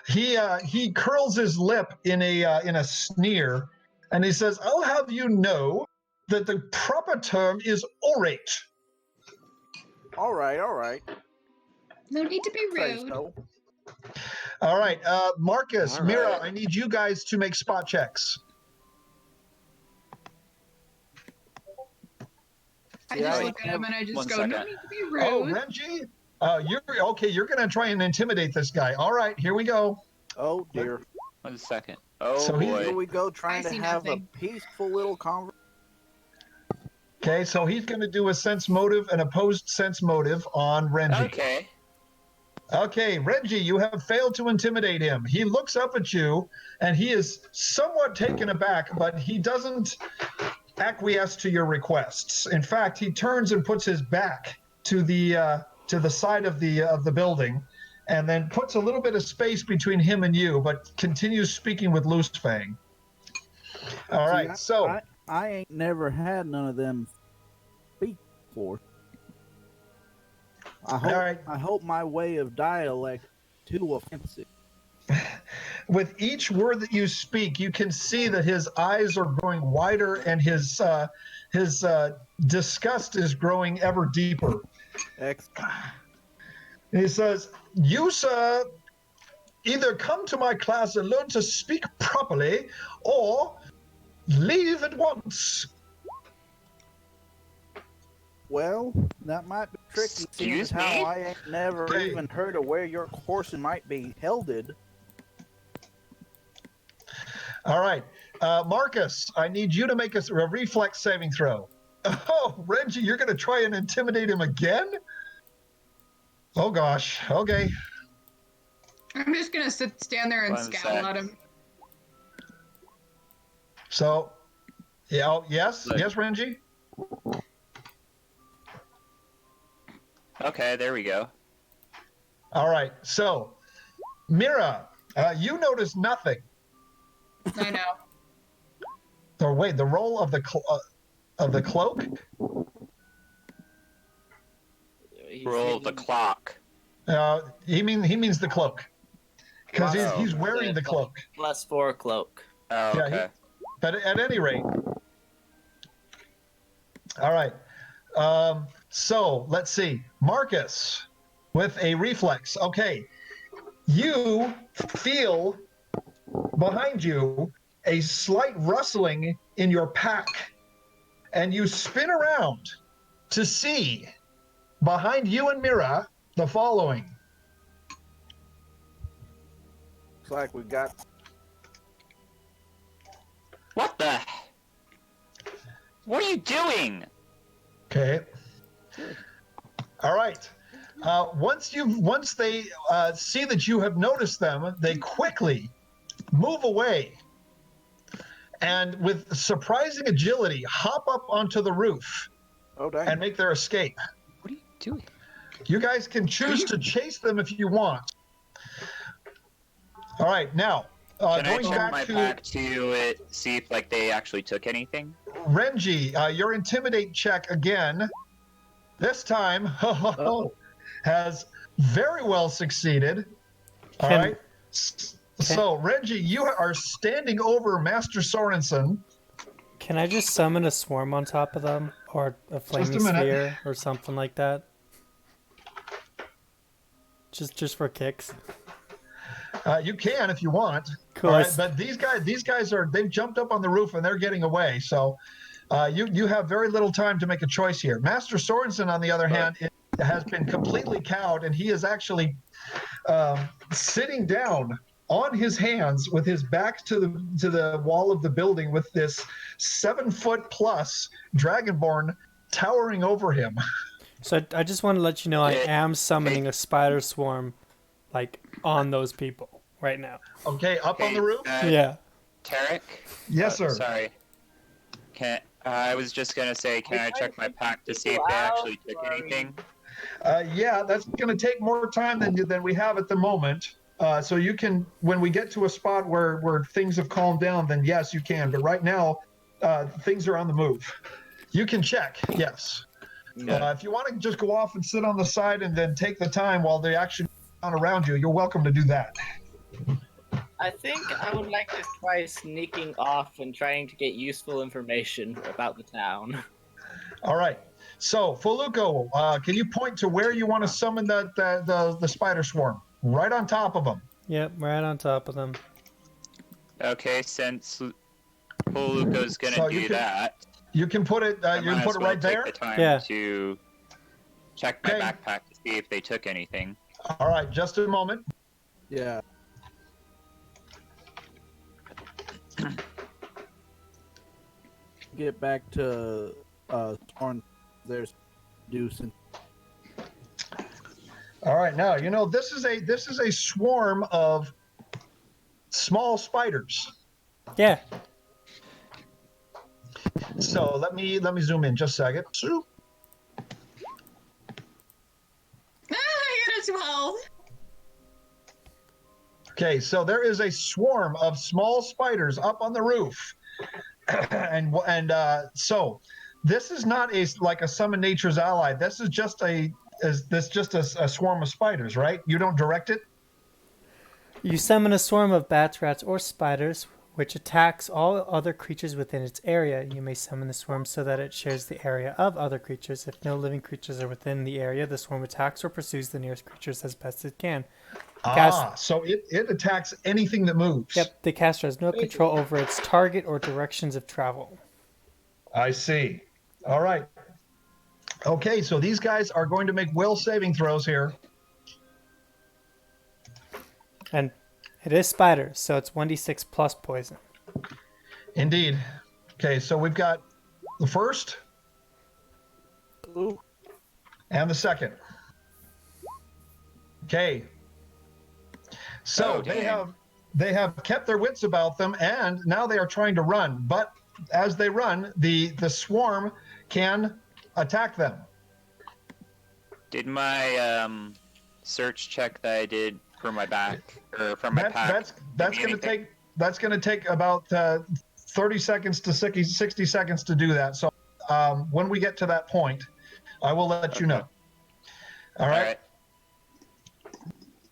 He curls his lip in a sneer, and he says, "I'll have you know that the proper term is orate." All right. No need to be Say rude. so. All right, Marcus, All Mira, right. I need you guys to make spot checks. I See, just I look at him and I just One go, no second. need to be rude. Oh, Renji, you're okay. You're gonna try and intimidate this guy. All right, here we go. Oh dear. 1 second. Oh So he- boy. Here we go, trying to see have nothing. a peaceful little conversation. Okay, so he's gonna do a sense motive, an opposed sense motive on Renji. Okay. Okay, Renji, you have failed to intimidate him. He looks up at you, and he is somewhat taken aback, but he doesn't acquiesce to your requests. In fact, he turns and puts his back to the side of the building, and then puts a little bit of space between him and you, but continues speaking with Loose Fang. All right, so I ain't never had none of them speak before. I hope all right. I hope my way of dialect too offensive. With each word that you speak, you can see that his eyes are growing wider, and his disgust is growing ever deeper. Excellent. He says, "You, sir, either come to my class and learn to speak properly, or leave at once." Well, that might be tricky, seeing Excuse as how me? I ain't never Okay. even heard of where your horse might be helded. All right, Marcus, I need you to make a reflex saving throw. Oh, Reggie, you're going to try and intimidate him again? Oh gosh. Okay. I'm just gonna stand there and 1 scowl sec. at him. So, yeah, oh, yes, Look. yes, Renji. Okay, there we go. All right. So, Mira, you notice nothing. I know. Or wait, the roll of the cloak. Roll the clock. He means the cloak, because Wow. he's wearing the cloak. +4 cloak. Oh, Yeah, okay. But at any rate, all right. So let's see, Marcus, with a reflex. Okay, you feel behind you a slight rustling in your pack, and you spin around to see behind you and Mira the following. Looks like we got What the? What are you doing? Okay. All right. Once they see that you have noticed them, they quickly move away, and with surprising agility, hop up onto the roof oh dang. and make their escape. What are you doing? You guys can choose to chase them if you want. All right. Now, Can I going check back my to pack to see if like they actually took anything? Renji, your intimidate check again. This time has very well succeeded. All Can- right. So, Renji, you are standing over Master Sorensen. Can I just summon a swarm on top of them, or a flaming minute. sphere, or something like that? Just for kicks. You can if you want. Cool. All right, but they've jumped up on the roof and they're getting away. So you have very little time to make a choice here. Master Sorensen, on the other hand, has been completely cowed, and he is actually sitting down on his hands with his back to the wall of the building, with this 7-foot-plus dragonborn towering over him. So I just want to let you know I am summoning a spider swarm, like, on those people right now. Okay, up on the roof? Yeah. Tarek? Yes, sir. Sorry. I was just gonna say, can I check my pack to see if they actually took anything? Yeah, that's going to take more time than we have at the moment. So you can, when we get to a spot where things have calmed down, then yes, you can. But right now, things are on the move. You can check, yes. If you want to just go off and sit on the side and then take the time while the action on around you, you're welcome to do that. I think I would like to try sneaking off and trying to get useful information about the town. All right. So, Fuluko, can you point to where you want to summon the spider swarm? Right on top of them. Yep, right on top of them. Okay, since Poluko's gonna So do that, You can put it. I You might can put as it well right take there. the time Yeah. to check my Okay. backpack to see if they took anything. All right, just a moment. Yeah. Get back to Storm. There's Deuce and All right, now this is a swarm of small spiders. Yeah. So let me zoom in just a second. I got a 12. Okay, so there is a swarm of small spiders up on the roof, and so this is not like a summon nature's ally. This is just a swarm of spiders, right? You don't direct it. You summon a swarm of bats, rats, or spiders, which attacks all other creatures within its area. You may summon the swarm so that it shares the area of other creatures. If no living creatures are within the area, the swarm attacks or pursues the nearest creatures as best it can. So it attacks anything that moves. Yep, the caster has no control over its target or directions of travel. I see. All right. Okay, so these guys are going to make will saving throws here. And it is spiders, so it's 1d6 plus poison. Indeed. Okay, so we've got the first and the second. Okay. So they have kept their wits about them, and now they are trying to run. But as they run, the swarm can attack them. Did my search check that I did for my back or from my pack? That's going to take about 30 seconds to 60 seconds to do that. So when we get to that point, I will let you know. All right.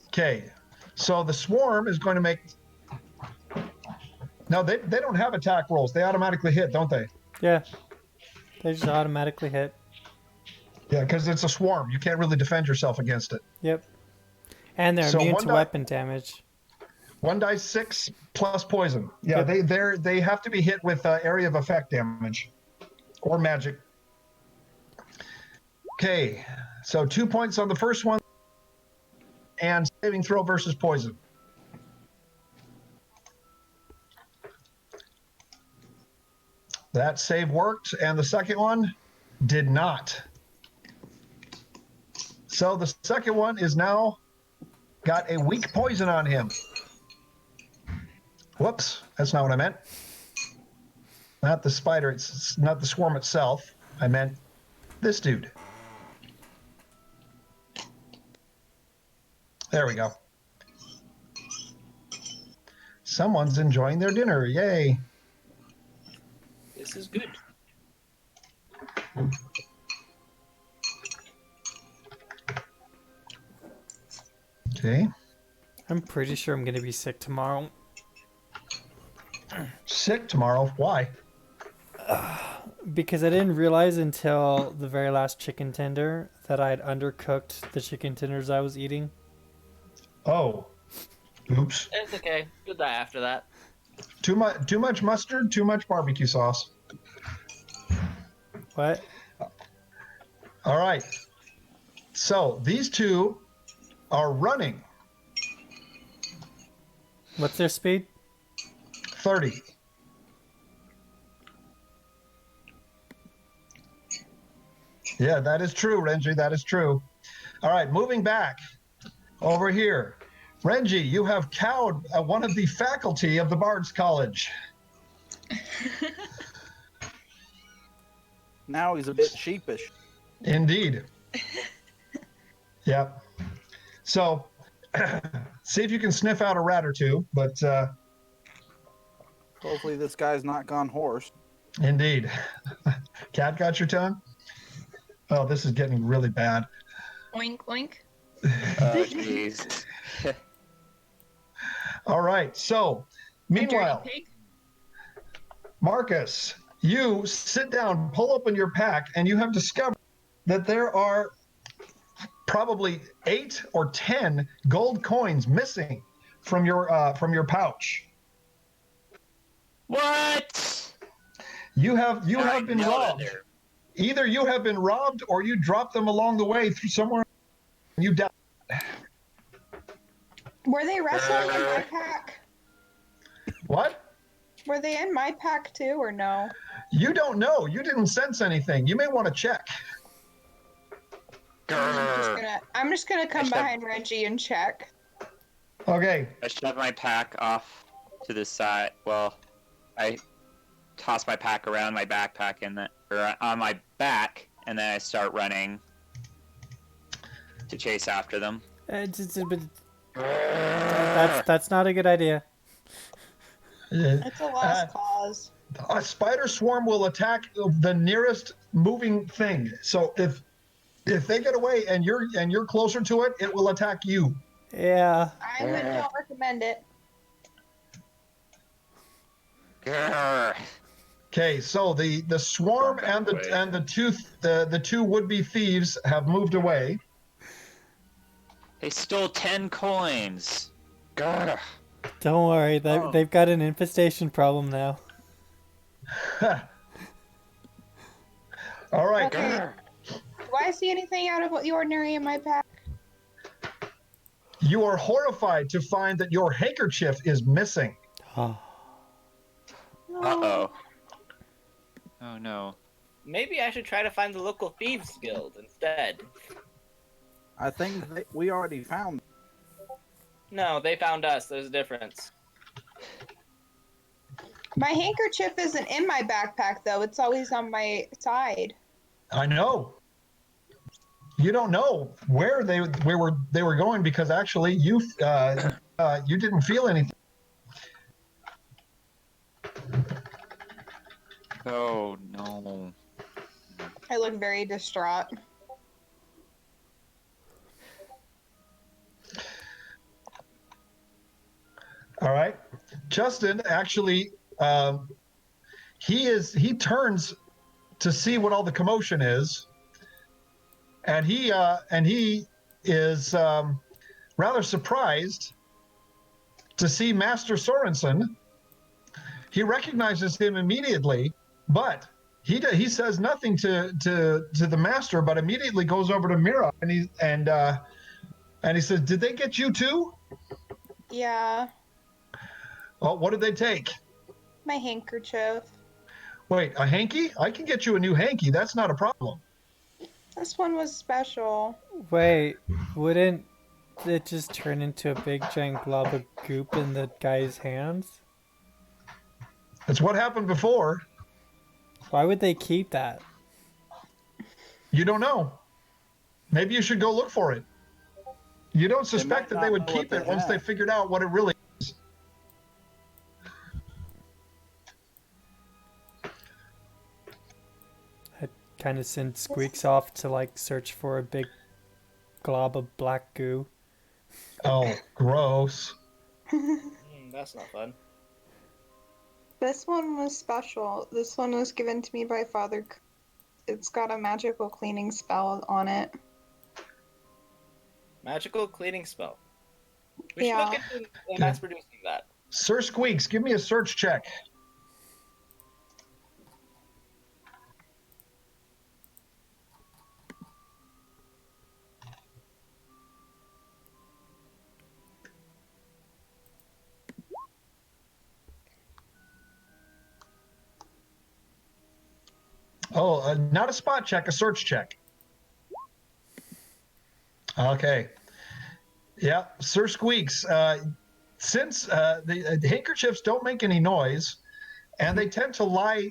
Okay. So the swarm is going to make. No, they don't have attack rolls. They automatically hit, don't they? Yeah. They just automatically hit. Yeah, because it's a swarm. You can't really defend yourself against it. Yep. And they're immune to weapon damage. 1d6 plus poison. Yeah, yep. They have to be hit with area of effect damage or magic. Okay, so 2 points on the first one and saving throw versus poison. That save worked, and the second one did not. So the second one is now got a weak poison on him. Whoops, that's not what I meant. Not the spider, it's not the swarm itself. I meant this dude. There we go. Someone's enjoying their dinner, yay. This is good. Okay. I'm pretty sure I'm going to be sick tomorrow. Sick tomorrow? Why? Because I didn't realize until the very last chicken tender that I had undercooked the chicken tenders I was eating. Oh. Oops. It's okay. You'll die after that. Too much mustard, too much barbecue sauce. What? All right. So these two are running. What's their speed? 30. Yeah, that is true, Renji. That is true. All right, moving back over here. Renji, you have cowed one of the faculty of the Bards College. Now he's a bit sheepish. Indeed. Yep. So, see if you can sniff out a rat or two, but... Hopefully this guy's not gone hoarse. Indeed. Cat got your tongue? Oh, this is getting really bad. Oink, oink. Oh, jeez. All right. So, meanwhile, Marcus, you sit down, pull open your pack, and you have discovered that there are probably 8 or 10 gold coins missing from your pouch. What? You have I been know that robbed. they're- Either you have been robbed or you dropped them along the way through somewhere and you died. Were they wrestling in my pack? What? Were they in my pack too, or no? You don't know. You didn't sense anything. You may want to check. I'm just gonna come should- behind Reggie and check. Okay. I shove my pack off to the side. Well, I toss my pack around my backpack or on my back, and then I start running to chase after them. That's not a good idea. It's a lost cause. A spider swarm will attack the nearest moving thing. So if they get away and you're closer to it, it will attack you. Yeah. I would not recommend it. Okay, so the swarm and the two would-be thieves have moved away. They stole 10 coins. Grr. Don't worry, they've got an infestation problem now. All right. Okay. Do I see anything out of the ordinary in my pack? You are horrified to find that your handkerchief is missing. Uh-oh. Oh no. Maybe I should try to find the local thieves guild instead. I think we already found. No, they found us. There's a difference. My handkerchief isn't in my backpack though. It's always on my side. I know. You don't know where they were going because actually you didn't feel anything. Oh no. I look very distraught. All right. Justin actually he turns to see what all the commotion is, and he is rather surprised to see Master Sorensen. He recognizes him immediately, but he says nothing to the master, but immediately goes over to Mira and he says, "Did they get you too?" Yeah. Oh, what did they take? My handkerchief. Wait, a hanky? I can get you a new hanky. That's not a problem. This one was special. Wait, wouldn't it just turn into a big giant glob of goop in the guy's hands? That's what happened before. Why would they keep that? You don't know. Maybe you should go look for it. You don't suspect that they would keep it once they figured out what it really is. I kind of send Squeaks off to like search for a big glob of black goo. Oh, gross. That's not fun. This one was special. This one was given to me by Father. It's got a magical cleaning spell on it. Magical cleaning spell. We Yeah. should look into mass producing that. Sir Squeaks, give me a search check. Oh, not a spot check, a search check. Okay. Yeah, Sir Squeaks, since the handkerchiefs don't make any noise, and they tend to lie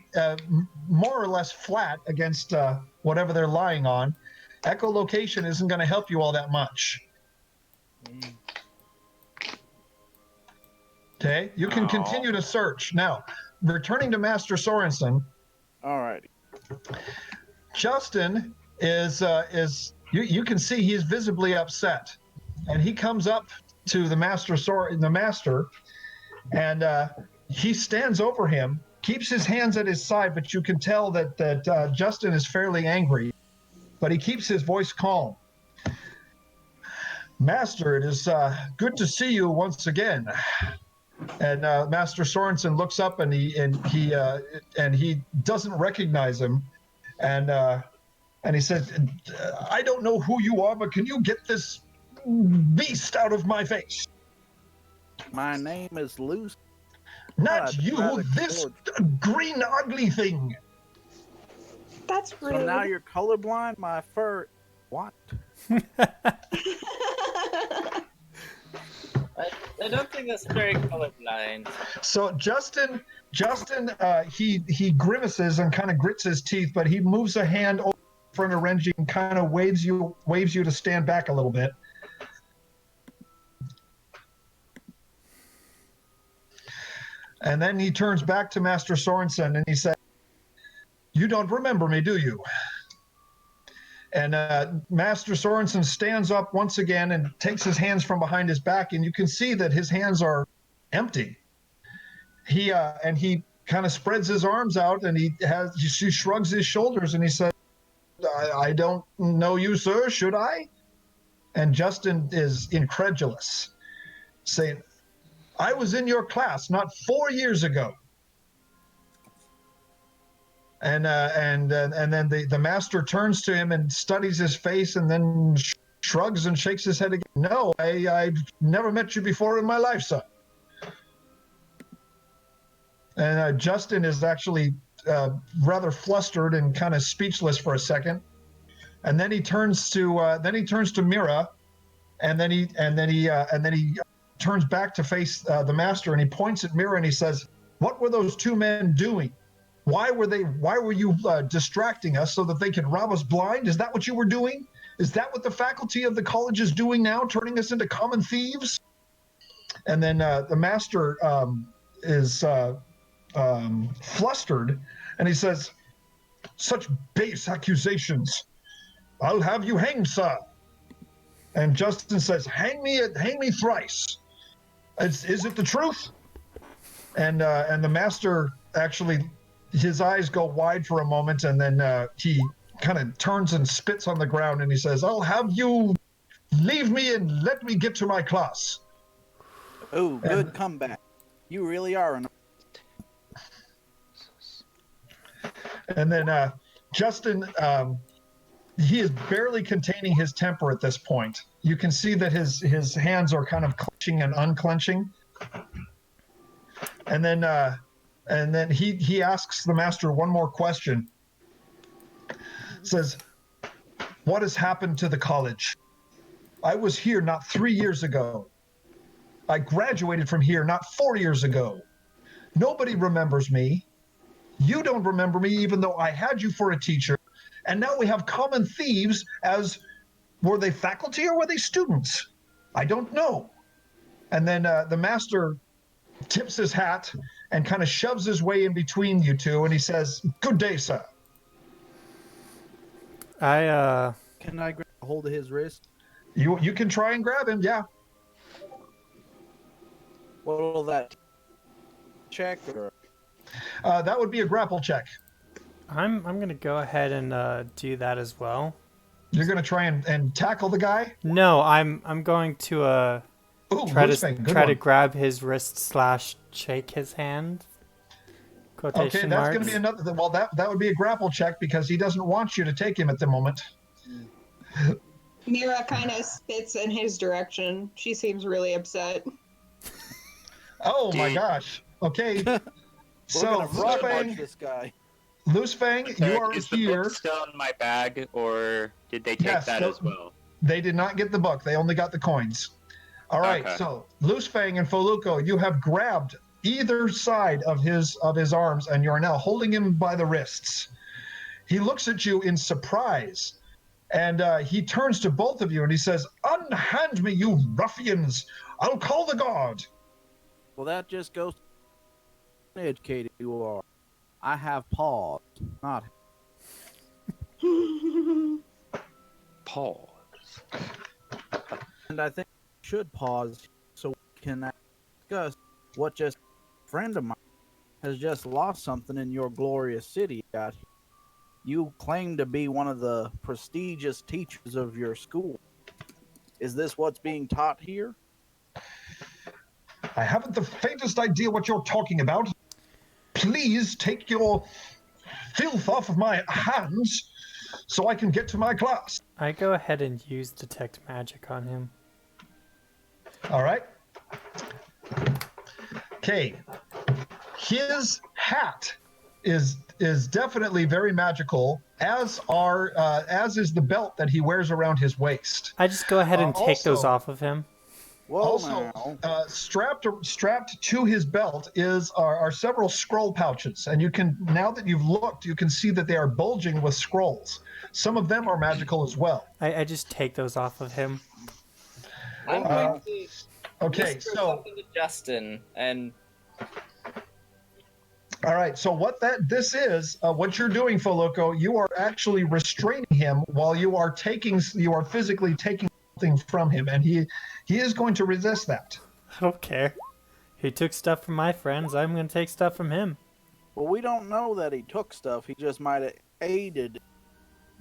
more or less flat against whatever they're lying on, echolocation isn't going to help you all that much. Okay, you can continue to search. Now, returning to Master Sorensen. All righty. Justin is you can see he's visibly upset, and he comes up to the master and he stands over him, keeps his hands at his side, but you can tell that Justin is fairly angry. but he keeps his voice calm. Master, it is good to see you once again. And Master Sorensen looks up and he doesn't recognize him, and he says, "I don't know who you are, but can you get this beast out of my face?" My name is Lucy. Not you, this green ugly thing. That's rude. So now you're colorblind, my fur. What? I don't think that's very colorblind. So Justin, he grimaces and kind of grits his teeth, but he moves a hand over in front of Renji and kind of waves you to stand back a little bit. And then he turns back to Master Sorensen and he said, "You don't remember me, do you?" And Master Sorensen stands up once again and takes his hands from behind his back, and you can see that his hands are empty. He kind of spreads his arms out, and he shrugs his shoulders, and he says, I don't know you, sir, should I?" And Justin is incredulous, saying, "I was in your class not 4 years ago." And then the master turns to him and studies his face and then shrugs and shakes his head again. "No, I've never met you before in my life, son." And Justin is actually rather flustered and kind of speechless for a second, and then he turns to Mira, and then he turns back to face the master, and he points at Mira and he says, "What were those two men doing? Why were you distracting us so that they could rob us blind? Is that what you were doing? Is that what the faculty of the college is doing now, turning us into common thieves?" And then the master is flustered, and he says, "Such base accusations. I'll have you hanged, sir." And Justin says, hang me thrice. Is it the truth?" And the master actually, his eyes go wide for a moment, and then he kind of turns and spits on the ground, and he says, "I'll have you leave me and let me get to my class." Oh, good comeback. You really are an... And then Justin, he is barely containing his temper at this point. You can see that his hands are kind of clenching and unclenching. And then he asks the master one more question. Says, "What has happened to the college? I was here not 3 years ago. I graduated from here not 4 years ago. Nobody remembers me. You don't remember me, even though I had you for a teacher. And now we have common thieves as, were they faculty or were they students? I don't know." And then the master tips his hat and kind of shoves his way in between you two, and he says, "Good day, sir." Can I grab a hold of his wrist? You can try and grab him, yeah. What will that check? Or... that would be a grapple check. I'm gonna go ahead and do that as well. You're gonna try and tackle the guy? No, I'm going to try to grab his wrist / shake his hand. Quotation okay, that's marks. gonna be another. Well, that would be a grapple check because he doesn't want you to take him at the moment. Mira kind of spits in his direction. She seems really upset. Oh my gosh. Okay. So Loose Fang, this guy. Loose Fang, you are is here. The book still in my bag, or did they take that as well? They did not get the book. They only got the coins. All right. Okay. So Loose Fang and Foluco, you have grabbed either side of his arms, and you are now holding him by the wrists. He looks at you in surprise, and he turns to both of you and he says, "Unhand me, you ruffians! I'll call the guard." Well, that just goes to how educated you are. I have paused, not pause. And I think we should pause so we can discuss what just a friend of mine has just lost something in your glorious city out here. You claim to be one of the prestigious teachers of your school. Is this what's being taught here? I haven't the faintest idea what you're talking about. Please take your filth off of my hands so I can get to my class. I go ahead and use detect magic on him. All right. Okay. His hat is definitely very magical, as is the belt that he wears around his waist. I just go ahead and take those off of him. Well, strapped to his belt are several scroll pouches, and you can, now that you've looked, you can see that they are bulging with scrolls. Some of them are magical as well. I just take those off of him. I'm going to okay, whisper so something to Justin and. All right, so what what you're doing, Foloco, you are actually restraining him while you are physically taking something from him, and he is going to resist that. I don't care. He took stuff from my friends. I'm going to take stuff from him. Well, we don't know that he took stuff. He just might have aided.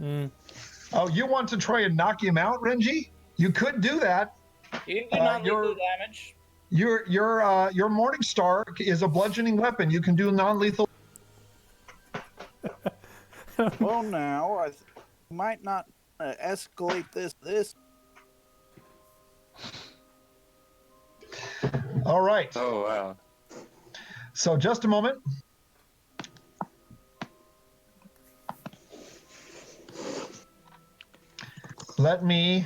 Oh, you want to try and knock him out, Renji? You could do that. You can do non-lethal damage. Your Morning Star is a bludgeoning weapon. You can do non-lethal. Well, now I might not escalate this. All right. Oh wow. So just a moment. Let me.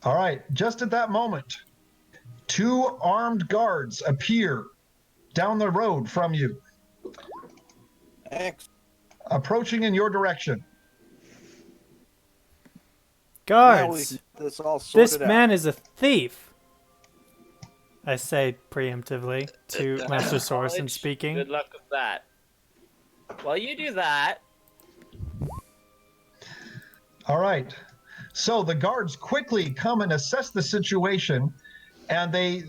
All right, just at that moment, 2 armed guards appear down the road from you, approaching in your direction. Guards, this out. man is a thief. I say preemptively to Master Sorensen speaking. Good luck with that. While you do that. All right. So the guards quickly come and assess the situation, and they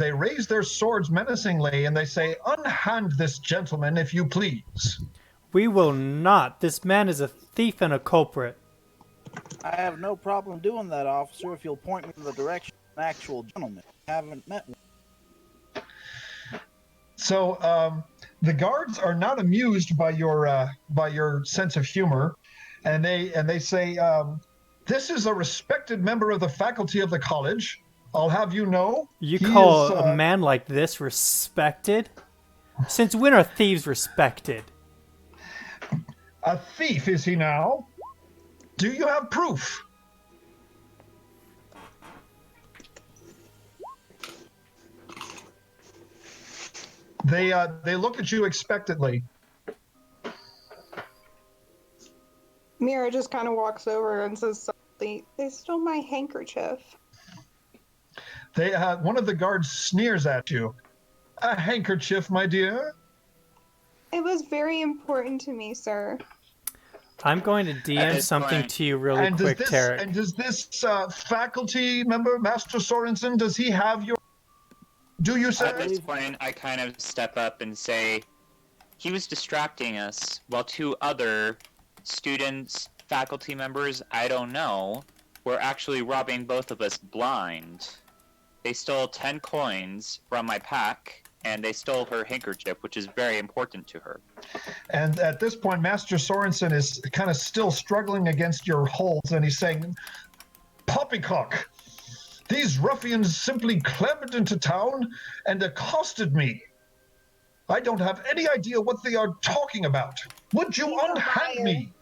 raise their swords menacingly, and they say, "Unhand this gentleman, if you please." We will not. This man is a thief and a culprit. I have no problem doing that, officer, if you'll point me in the direction of an actual gentleman. I haven't met one. So the guards are not amused by your sense of humor, and they say, "This is a respected member of the faculty of the college. I'll have you know." You call a man like this respected? Since when are thieves respected? A thief, is he now? Do you have proof? They look at you expectantly. Mira just kind of walks over and says something. They stole my handkerchief. One of the guards sneers at you. "A handkerchief, my dear?" It was very important to me, sir. I'm going to DM something to you really quick, Tarek. And does this faculty member, Master Sorensen, does he have your... Do you say? At this point, I kind of step up and say, he was distracting us while 2 other students, faculty members, I don't know, were actually robbing both of us blind. They stole 10 coins from my pack, and they stole her handkerchief, which is very important to her. And at this point, Master Sorensen is kind of still struggling against your holds, and he's saying, "Poppycock, these ruffians simply clambered into town and accosted me. I don't have any idea what they are talking about. Would you unhand me?"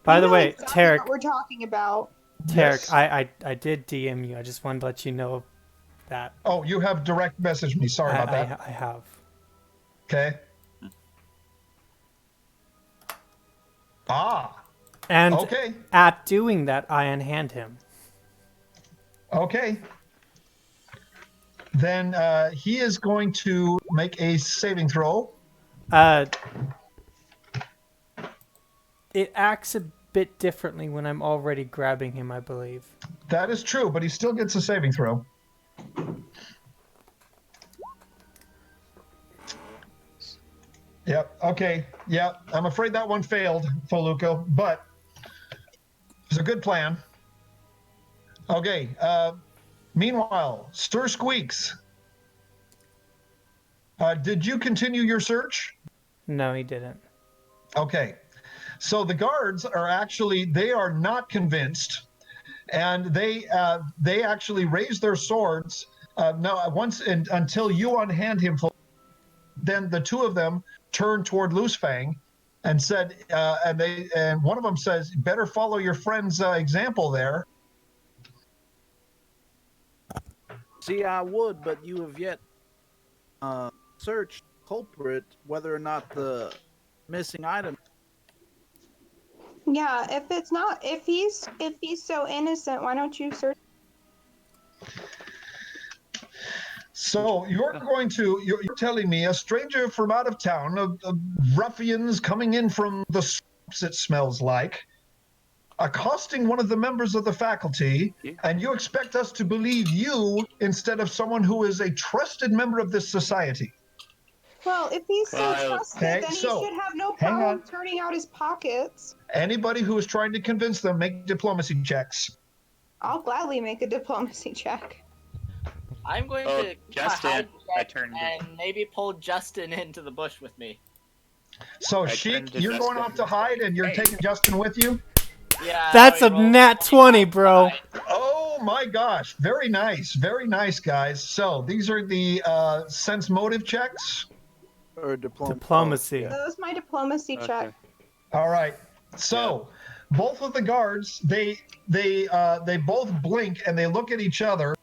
By the way, Tarek, what we're talking about. Tarek, yes. I did DM you. I just wanted to let you know that. Oh, you have direct messaged me. Sorry about that. I have. Okay. And okay. At doing that, I unhand him. Okay. then he is going to make a saving throw. It acts a bit differently when I'm already grabbing him, I believe. That is true, but he still gets a saving throw. Yep. Okay. Yep. I'm afraid that one failed, Foluco, but it's a good plan. Okay. Meanwhile, Sir Squeaks, did you continue your search? No, he didn't. Okay. So the guards are actually, they are not convinced, and they actually raise their swords. Until you unhand him, then the two of them turned toward Loosefang and said, and one of them says, "Better follow your friend's example there." See, I would, but you have yet searched culprit whether or not the missing item. Yeah, if he's so innocent, why don't you search? So you're telling me a stranger from out of town, ruffians coming in from the swamps, it smells like, accosting one of the members of the faculty, and you expect us to believe you instead of someone who is a trusted member of this society? Well, if he's so trusted, then he should have no problem turning out his pockets. Anybody who is trying to convince them, make diplomacy checks. I'll gladly make a diplomacy check. I'm going to Justin, and maybe pull Justin into the bush with me. So, Sheik, you're going off to hide, and you're taking Justin with you? Yeah. That's a nat 20, bro. Oh my gosh! Very nice, guys. So these are the sense motive checks. Or diplomacy. That was my diplomacy check. All right. So both of the guards, they both blink and they look at each other.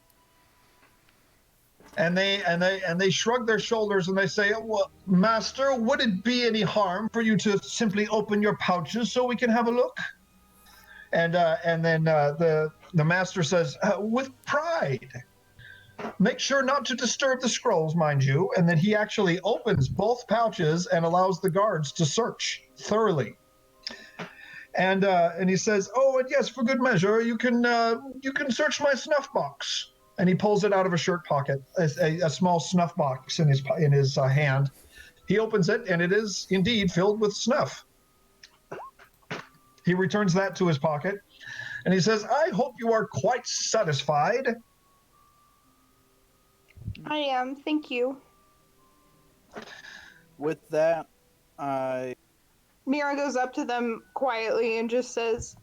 And they shrug their shoulders and they say, "Well, Master, would it be any harm for you to simply open your pouches so we can have a look?" And then the Master says, "With pride. Make sure not to disturb the scrolls, mind you." And then he actually opens both pouches and allows the guards to search thoroughly. And he says, "Oh, and yes, for good measure, you can search my snuff box." And he pulls it out of a shirt pocket, a small snuff box in his hand. He opens it, and it is indeed filled with snuff. He returns that to his pocket, and he says, "I hope you are quite satisfied." I am, thank you. With that, Mira goes up to them quietly and just says,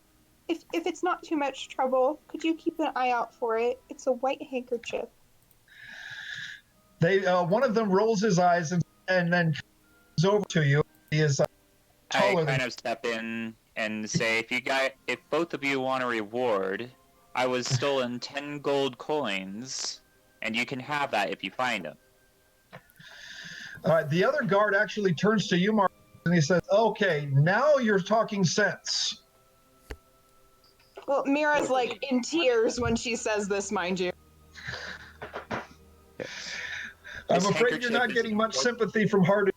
If it's not too much trouble, could you keep an eye out for it? It's a white handkerchief. One of them rolls his eyes and then comes over to you. He is taller. I kind of step in and say, if both of you want a reward, I was stolen 10 gold coins, and you can have that if you find them. All right. The other guard actually turns to you, Mark, and he says, "Okay, now you're talking sense." Well, Mira's like in tears when she says this, mind you. I'm afraid you're not getting much sympathy from Hardy.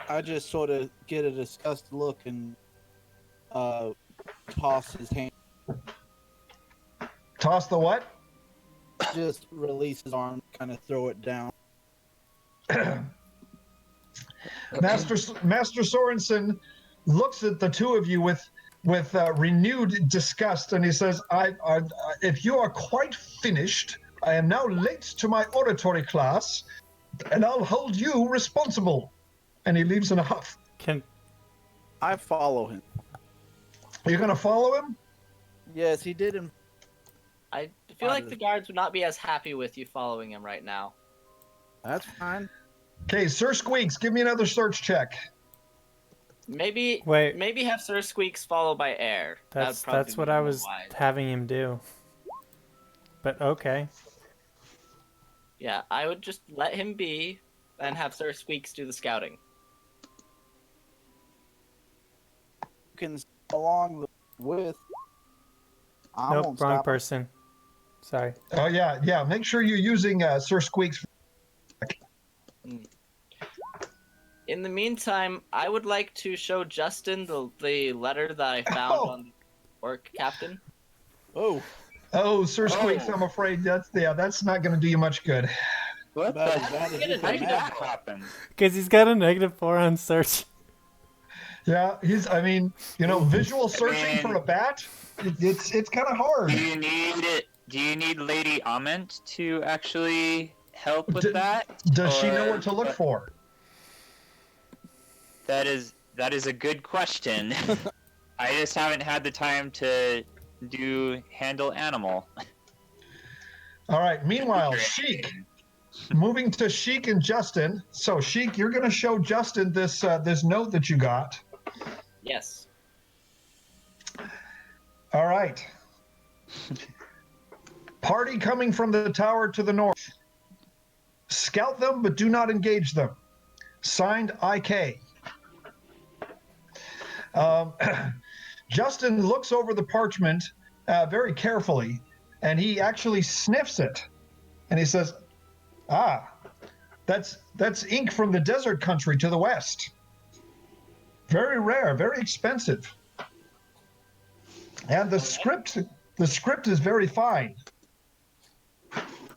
I just sort of get a disgusted look and toss his hand. Toss the what? Just release his arm, kind of throw it down. Master Sorensen looks at the two of you with renewed disgust, and he says, if you are quite finished, I am now late to my oratory class, and I'll hold you responsible." And he leaves in a huff. Can I follow him? You're going to follow him? Yes, he did. I feel like the guards would not be as happy with you following him right now. That's fine. Okay, Sir Squeaks, give me another search check. Maybe have Sir Squeaks followed by Air. That's what I was having him do. But okay. Yeah, I would just let him be and have Sir Squeaks do the scouting. You can along with. Nope, wrong person. Sorry. Oh yeah. Make sure you're using Sir Squeak's. In the meantime, I would like to show Justin the letter that I found on the orc captain. Oh. Oh, Sir Squeaks, I'm afraid that's not going to do you much good. What About the as bad as Get you a can How did imagine. that happen? Because he's got a -4 on search. Yeah, visual searching for a bat, it's kind of hard. Do you need Lady Ament to actually help with that? Does she know Or what to look for? That is a good question. I just haven't had the time to handle animal. All right. Meanwhile, Sheik. Moving to Sheik and Justin. So Sheik, you're going to show Justin this note that you got. Yes. All right. Party coming from the tower to the north. Scout them, but do not engage them. Signed, IK. Justin looks over the parchment very carefully, and he actually sniffs it, and he says, that's ink from the desert country to the west. Very rare, very expensive. And the script is very fine.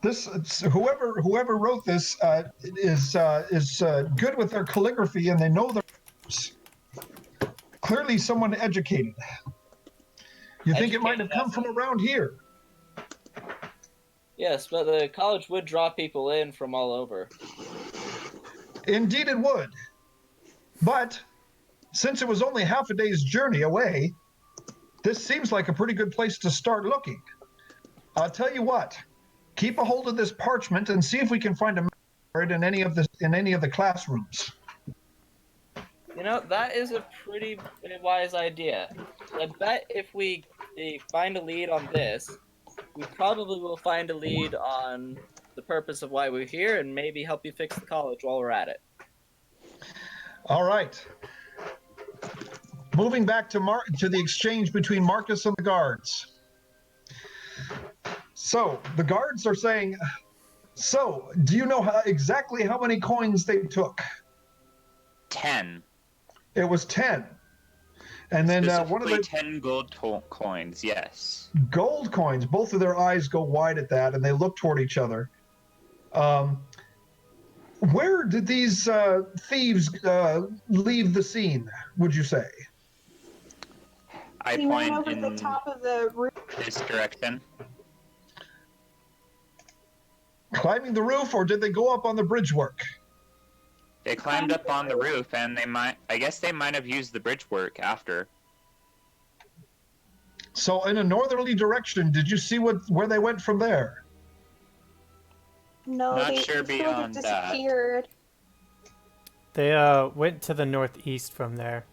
Whoever wrote this is good with their calligraphy, and they know their words. Clearly someone educated. You think it might have come from around here? Yes, but the college would draw people in from all over. Indeed it would. But since it was only half a day's journey away, this seems like a pretty good place to start looking. I'll tell you what, keep a hold of this parchment and see if we can find a map in any of the classrooms. You know, that is a pretty wise idea. I bet if we find a lead on this, we probably will find a lead on the purpose of why we're here and maybe help you fix the college while we're at it. All right. Moving back to the exchange between Marcus and the guards. So the guards are saying, so do you know exactly how many coins they took? 10. It was 10. And then one of the 10 gold coins, yes. Gold coins, both of their eyes go wide at that, and they look toward each other. Where did these thieves leave the scene, would you say? I He point ran over in the top of the roof. this direction. Climbing the roof, or did they go up on the bridge work? They climbed up on the roof, and I guess they might have used the bridge work after. So in a northerly direction, did you see where they went from there? No, Not they sure sort of beyond that. disappeared. They went to the northeast from there.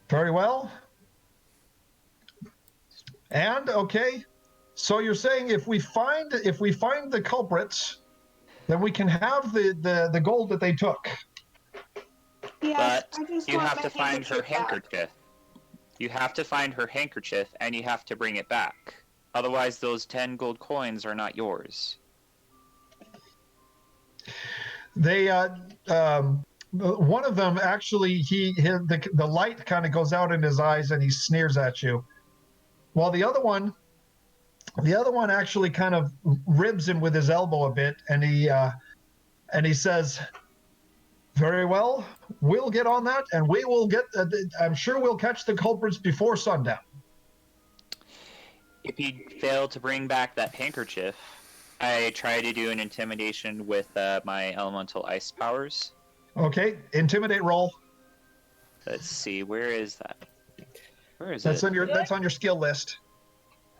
Very well. And okay, so you're saying if we find the culprits, then we can have the gold that they took. Yes, But I just you want have my to find her back. handkerchief. You have to find her handkerchief, and you have to bring it back. Otherwise, those 10 gold coins are not yours. They one of them actually the light kind of goes out in his eyes and he sneers at you, while the other one actually kind of ribs him with his elbow a bit, and he says, very well, we'll get on that, and we will get I'm sure we'll catch the culprits before sundown. If you fail to bring back that handkerchief, I try to do an intimidation with my elemental ice powers. Okay, intimidate roll. Let's see, where is that? Where is That's it? that's on your skill list.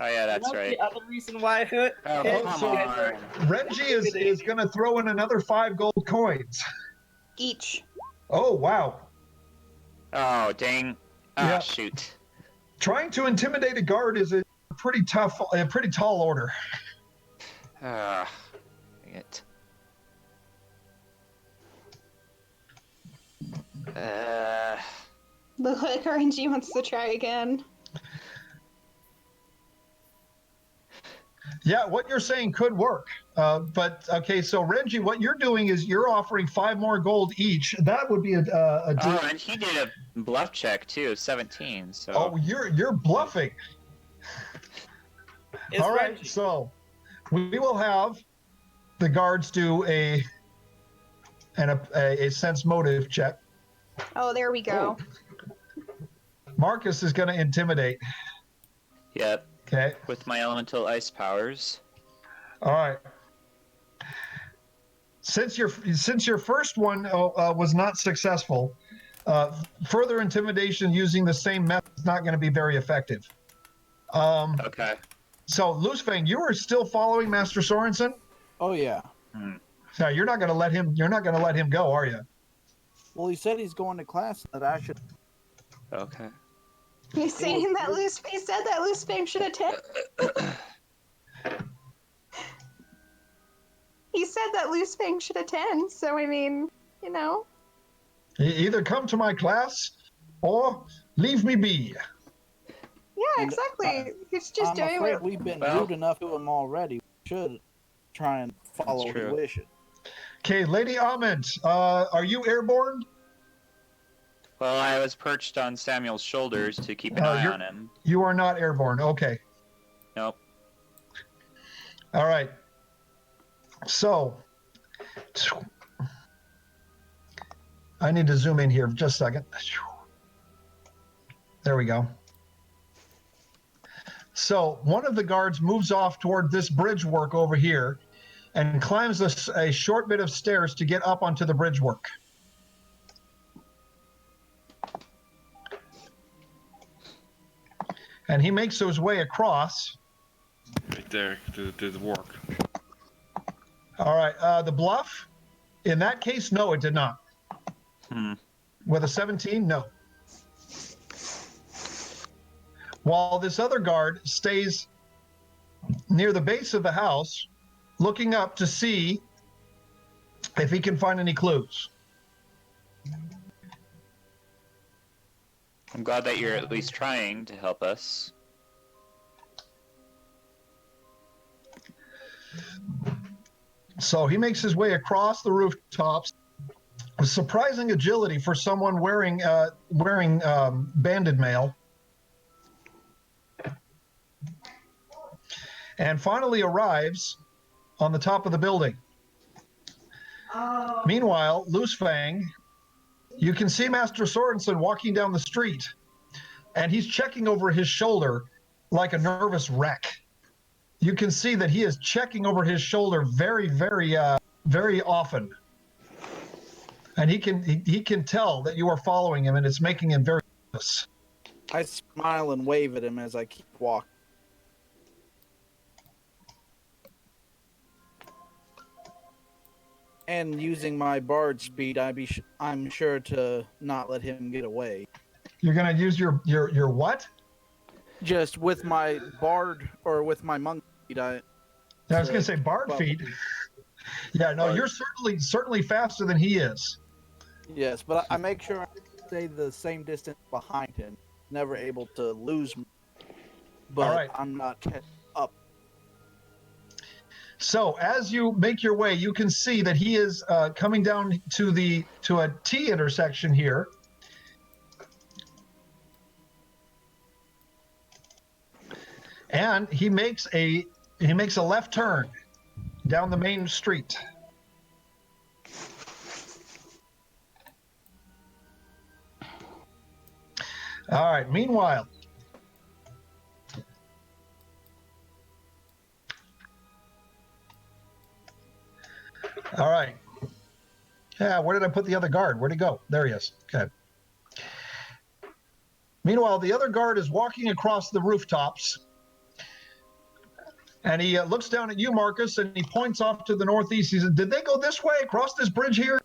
Oh yeah, that's right. The other reason why I hit. Oh, come on. Reggie is going to throw in another 5 gold coins. Each. Oh wow! Oh dang! Ah, Yeah. shoot. Trying to intimidate a guard is a pretty tall order. Ah, dang it. Look like RNG wants to try again. Yeah, what you're saying could work. But okay, so Renji, what you're doing is you're offering 5 more gold each. That would be a deal. Oh, and he did a bluff check too, 17. So. Oh, you're bluffing. All right, so we will have the guards do a sense motive check. Oh, there we go. Marcus is going to intimidate. Yep. Okay. With my elemental ice powers. All right. Since your first one was not successful, further intimidation using the same method is not going to be very effective. Okay. So, Loosefang, you are still following Master Sorensen? Oh yeah. So you're not going to let him. You're not going to let him go, are you? Well, he said he's going to class that I should. Okay. You saying that Loosefang said that Loosefang should attend? He said that Loosefang should attend, so I mean, you know. Either come to my class or leave me be. Yeah, exactly. He's just I'm doing afraid what. we've been rude enough to him already. We should try and follow his wishes. Okay, Lady Ament, are you airborne? Well, I was perched on Samuel's shoulders to keep an eye on him. You are not airborne. Okay. Nope. All right. So, I need to zoom in here just a second. There we go. So, one of the guards moves off toward this bridge work over here and climbs a short bit of stairs to get up onto the bridge work. And he makes his way across. Right there, to the work. All right, the bluff, in that case, no, it did not. With a 17, no. While this other guard stays near the base of the house, looking up to see if he can find any clues. I'm glad that you're at least trying to help us. So he makes his way across the rooftops with surprising agility for someone wearing banded mail. And finally arrives on the top of the building. Meanwhile, Loosefang, you can see Master Sorensen walking down the street, and he's checking over his shoulder like a nervous wreck. You can see that he is checking over his shoulder very, very, very often. And he can tell that you are following him, and it's making him very nervous. I smile and wave at him as I keep walking. And using my bard speed, I'm sure to not let him get away. You're gonna use your what? Just with my bard or with my monk speed, I was gonna say bard feet. Yeah, no, you're certainly faster than he is. Yes, but I make sure I stay the same distance behind him, never able to lose me. But all right. I'm not up. So as you make your way, you can see that he is coming down to a T intersection here. And he makes a left turn down the main street. All right, meanwhile, all right. Yeah, where did I put the other guard? Where'd he go? There he is. Okay. Meanwhile, the other guard is walking across the rooftops, and he looks down at you, Marcus, and he points off to the northeast. He says, did they go this way, across this bridge here?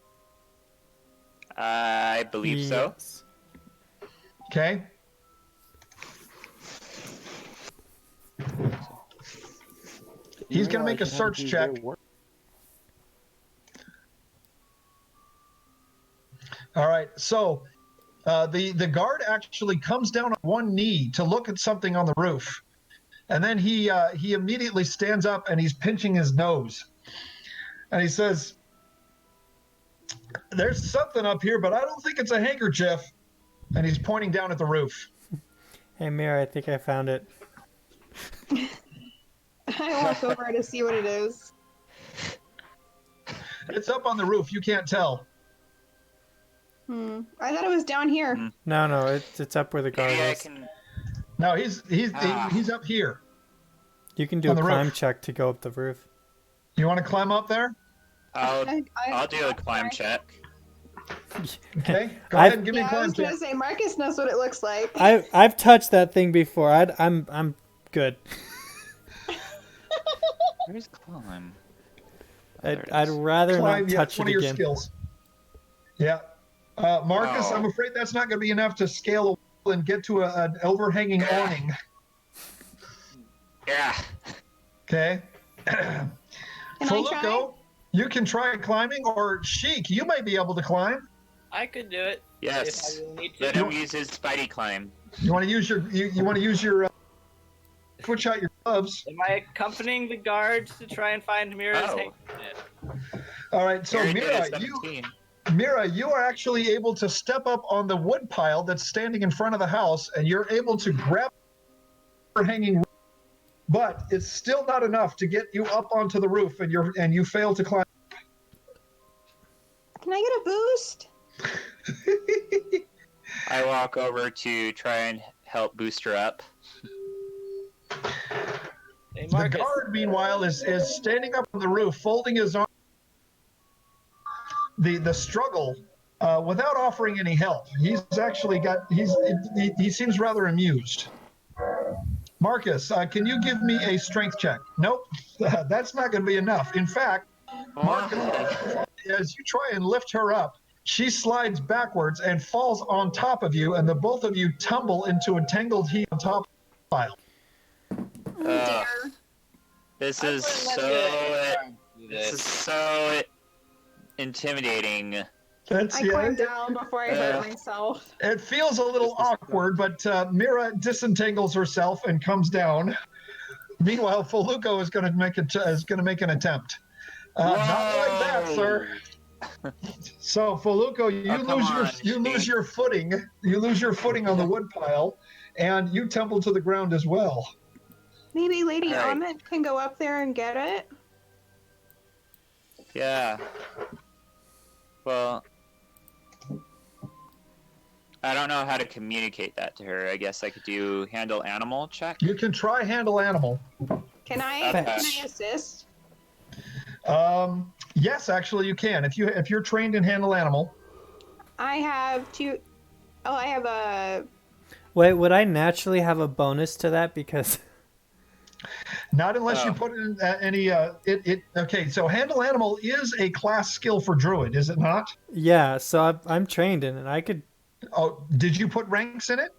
I believe so. Okay. He's going to make a search check. All right, so the guard actually comes down on one knee to look at something on the roof. And then he immediately stands up and he's pinching his nose. And he says, "There's something up here, but I don't think it's a handkerchief." And he's pointing down at the roof. Hey, Mira, I think I found it. I walk over to see what it is. It's up on the roof. You can't tell. I thought it was down here. No, it's up where the guard Maybe I is. can. No, he's up here. You can do on a the climb roof. check to go up the roof. You want to climb up there? I'll do a climb check. Okay, go ahead and give me a I climb was gonna check. say Marcus knows what it looks like. I've touched that thing before. I'm good. Where's climb? I'd rather Climb, not yeah, touch it's one it of your again. skills. Yeah. Marcus, Oh. I'm afraid that's not going to be enough to scale a wall and get to an overhanging awning. Yeah. Okay. Can I try? Feluco, you can try climbing, or Sheik, you may be able to climb. I could do it. Yes. If I really need to. Let him use his Spidey climb. You want to use your you want to use your switch out your gloves. Am I accompanying the guards to try and find Mira's Oh. handkerchief? All right, so Very good Mira, at 17. you are actually able to step up on the wood pile that's standing in front of the house, and you're able to grab the hanging. But it's still not enough to get you up onto the roof, and you fail to climb. Can I get a boost? I walk over to try and help boost her up. Hey, The Marcus. guard, meanwhile, is standing up on the roof, folding his arms. The struggle, without offering any help. He's actually he seems rather amused. Marcus, can you give me a strength check? Nope, that's not going to be enough. In fact, Marcus, as you try and lift her up, she slides backwards and falls on top of you, and the both of you tumble into a tangled heap on top of the pile. Ugh. This is so intimidating. I climbed down before I hurt myself. It feels a little awkward, but Mira disentangles herself and comes down. Meanwhile, Feluco is going to make an attempt. Not like that, sir. So Feluco, you lose your footing. You lose your footing on the wood pile, and you tumble to the ground as well. Maybe Lady Right. Amit can go up there and get it. Yeah. Well, I don't know how to communicate that to her. I guess I could do handle animal check. You can try handle animal. Can I assist? Yes, actually, you can. If you're trained in handle animal. I have two. Oh, I have a. Wait, would I naturally have a bonus to that? Because Not unless you put in any. Okay, so handle animal is a class skill for druid, is it not? yeah, so I'm trained in it. I could. Oh, did you put ranks in it?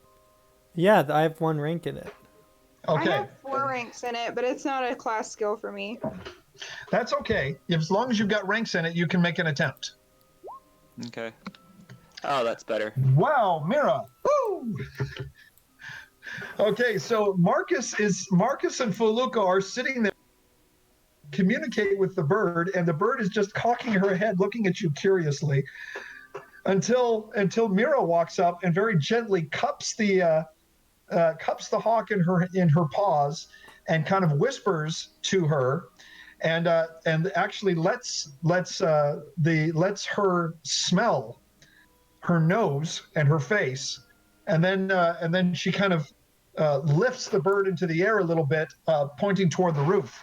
Yeah, I have 1 rank in it. Okay, I have 4 ranks in it, but it's not a class skill for me. that's okay. As long as you've got ranks in it, you can make an attempt. Okay. Oh, that's better. Wow, Mira. Woo! Okay, so Marcus and Feluco are sitting there, communicate with the bird, and the bird is just cocking her head, looking at you curiously, until Mira walks up and very gently cups the hawk in her paws, and kind of whispers to her, and actually lets her smell her nose and her face, and then she kind of lifts the bird into the air a little bit, pointing toward the roof.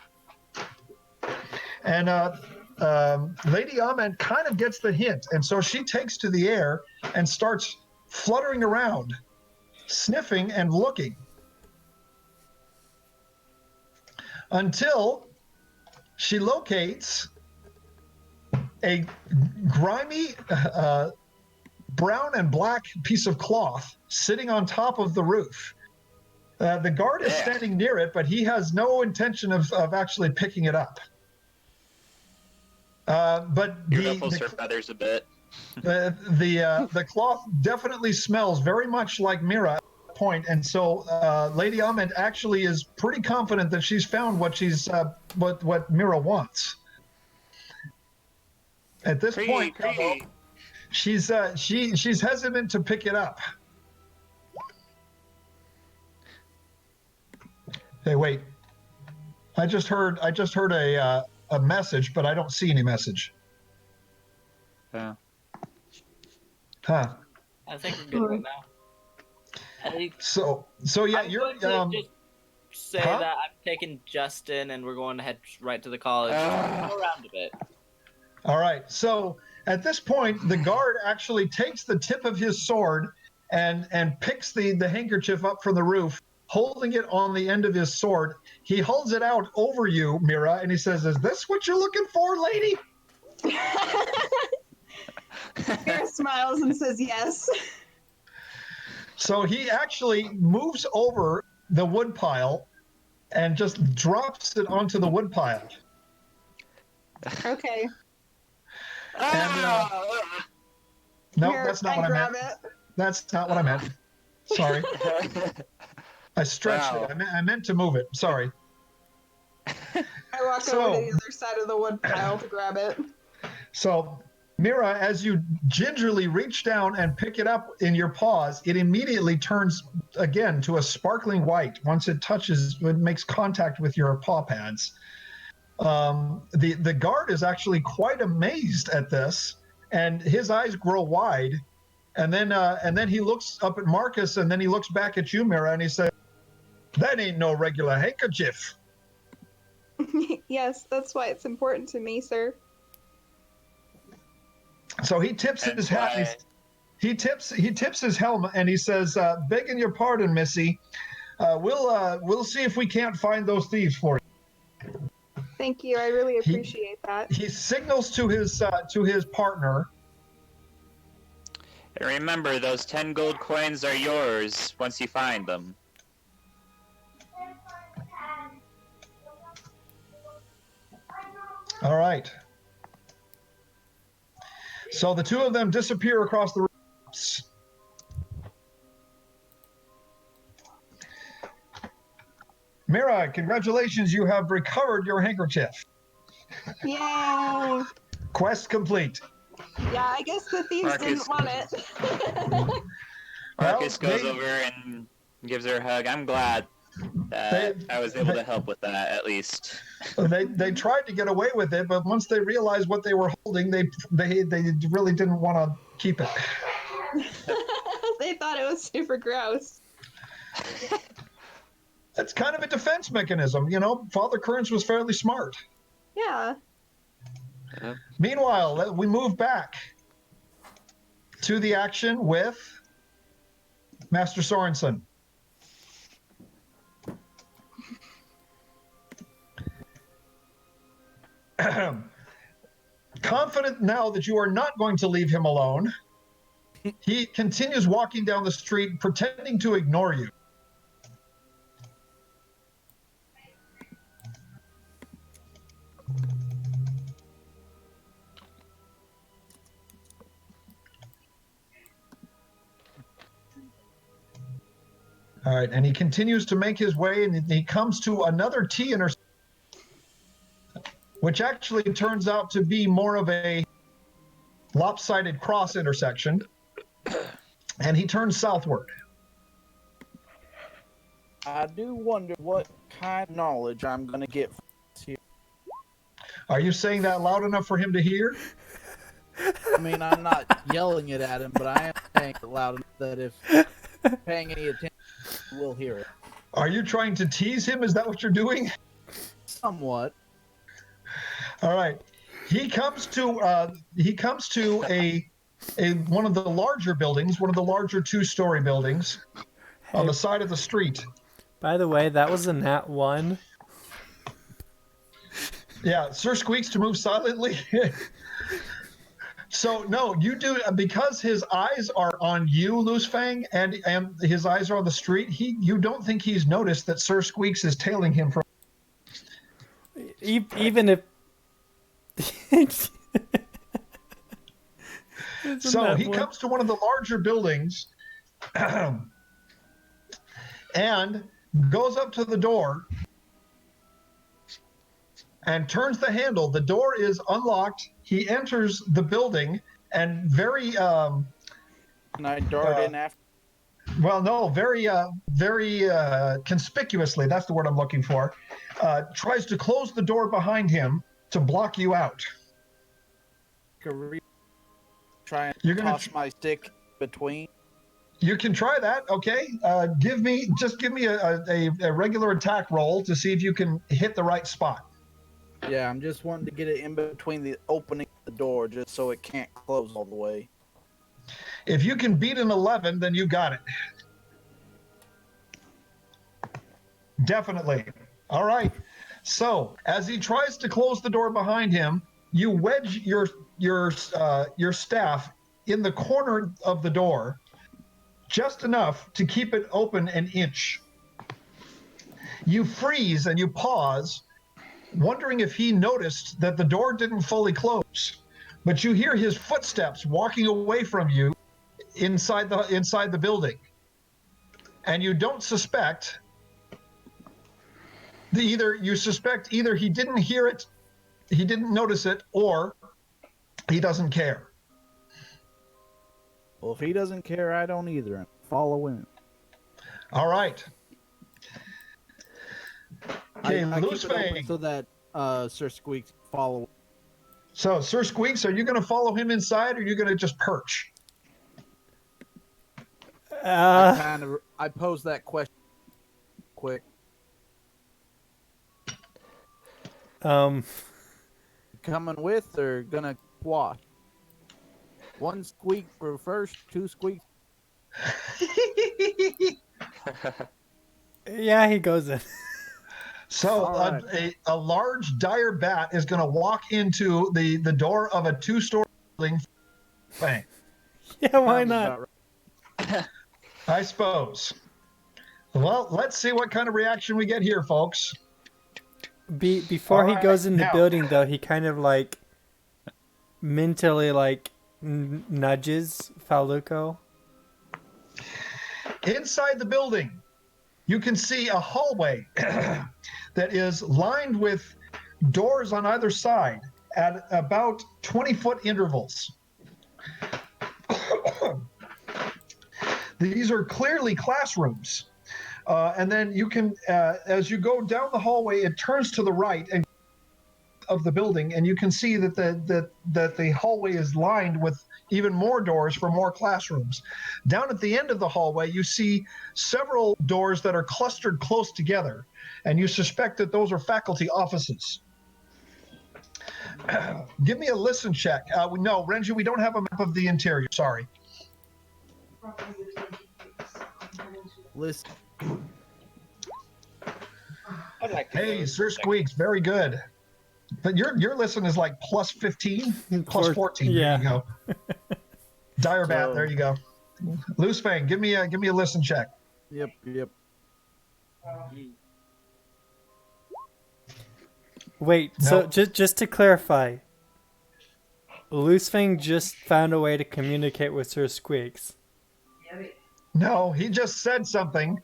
And Lady Ahmed kind of gets the hint, and so she takes to the air and starts fluttering around, sniffing and looking, until she locates a grimy brown and black piece of cloth sitting on top of the roof. The guard is standing near it, but he has no intention of actually picking it up. But Your ruffles her feathers a bit. the cloth definitely smells very much like Mira at that point, and so Lady Ahmed actually is pretty confident that she's found what what Mira wants. At this point, though, she's hesitant to pick it up. Hey, wait! I just heard a message, but I don't see any message. Yeah. Huh. I think we're good right now. So yeah, I'm you're going to just say huh? that I'm taking Justin and we're going to head right to the college. Go around a bit. All right. So at this point, the guard actually takes the tip of his sword and picks the handkerchief up from the roof, holding it on the end of his sword. He holds it out over you, Mira, and he says, "Is this what you're looking for, lady?" Mira smiles and says yes. So he actually moves over the wood pile and just drops it onto the wood pile. Okay. And, no, Here, that's not I what I grab meant. it. That's not what I meant. Sorry. I stretched it. I meant to move it. Sorry. I walk over to the other side of the wood pile to grab it. So, Mira, as you gingerly reach down and pick it up in your paws, it immediately turns again to a sparkling white once it makes contact with your paw pads. The guard is actually quite amazed at this, and his eyes grow wide, and then he looks up at Marcus, and then he looks back at you, Mira, and he says, "That ain't no regular handkerchief." Yes, that's why it's important to me, sir. So he tips his hat. And he tips his helmet, and he says, "Begging your pardon, Missy. We'll see if we can't find those thieves for you." Thank you. I really appreciate that. He signals to his partner. And remember, those 10 gold coins are yours once you find them. All right. So the two of them disappear across the roofs. Mira, congratulations, you have recovered your handkerchief. Yay! Quest complete. Yeah, I guess the thieves didn't want it. Marcus goes over and gives her a hug. I'm glad that I was able to help with that, at least. They tried to get away with it, but once they realized what they were holding, they really didn't want to keep it. They thought it was super gross. That's kind of a defense mechanism, you know. Father Kearns was fairly smart. Yeah. Meanwhile, we move back to the action with Master Sorensen. Confident now that you are not going to leave him alone, he continues walking down the street, pretending to ignore you. All right, and he continues to make his way, and he comes to another T intersection, which actually turns out to be more of a lopsided cross intersection, and he turns southward. I do wonder what kind of knowledge I'm going to get from this here. Are you saying that loud enough for him to hear? I mean, I'm not yelling it at him, but I am saying it loud enough that if paying any attention, we'll hear it. Are you trying to tease him? Is that what you're doing? Somewhat. All right. He comes to a one of the larger buildings, one of the larger two-story buildings on the side of the street. By the way, that was a nat 1. Yeah, Sir Squeaks to move silently. So no, you do, because his eyes are on you, Loosefang, and his eyes are on the street. You don't think he's noticed that Sir Squeaks is tailing him from. Even if. So he comes to one of the larger buildings, and goes up to the door and turns the handle. The door is unlocked. He enters the building and very Can I dart in after? well, no, very conspicuously, that's the word I'm looking for, tries to close the door behind him to block you out. Try You're and gonna toss my stick between. You can try that, okay? Give me a regular attack roll to see if you can hit the right spot. Yeah, I'm just wanting to get it in between the opening of the door just so it can't close all the way. If you can beat an 11, then you got it. Definitely. All right. So as he tries to close the door behind him, you wedge your staff in the corner of the door, just enough to keep it open an inch. You freeze and you pause, wondering if he noticed that the door didn't fully close, but you hear his footsteps walking away from you inside the building, and you don't suspect. You suspect either he didn't hear it, he didn't notice it, or he doesn't care. Well, if he doesn't care, I don't either. Follow him. All right. Okay, I Loose keep it open Fang. so that Sir Squeaks follow. So, Sir Squeaks, are you going to follow him inside, or are you going to just perch? I posed that question quick. Coming with or gonna watch? One squeak for first, two squeaks. Yeah, he goes in. So Right. a large dire bat is going to walk into the door of a 2-story building. Bang. Yeah, why Sounds not? about right. I suppose. Well, let's see what kind of reaction we get here, folks. Before he Alright, goes in the now- building, though, he kind of like mentally like nudges Faluco. Inside the building, you can see a hallway that is lined with doors on either side at about 20-foot intervals. These are clearly classrooms. And then you can, as you go down the hallway, it turns to the right and of the building, and you can see that the hallway is lined with even more doors for more classrooms. Down at the end of the hallway, you see several doors that are clustered close together, and you suspect that those are faculty offices. Give me a listen check. No, Renji, we don't have a map of the interior. Sorry. Listen, I'd like to Hey, go Sir check. Squeaks, very good. But your listen is like plus 15, plus 14. Yeah. There you go. Dire bat, So- there you go. Loose Fang, give me a listen check. yep. Wait, so No. just to clarify, Loosefang just found a way to communicate with Sir Squeaks. No, he just said something.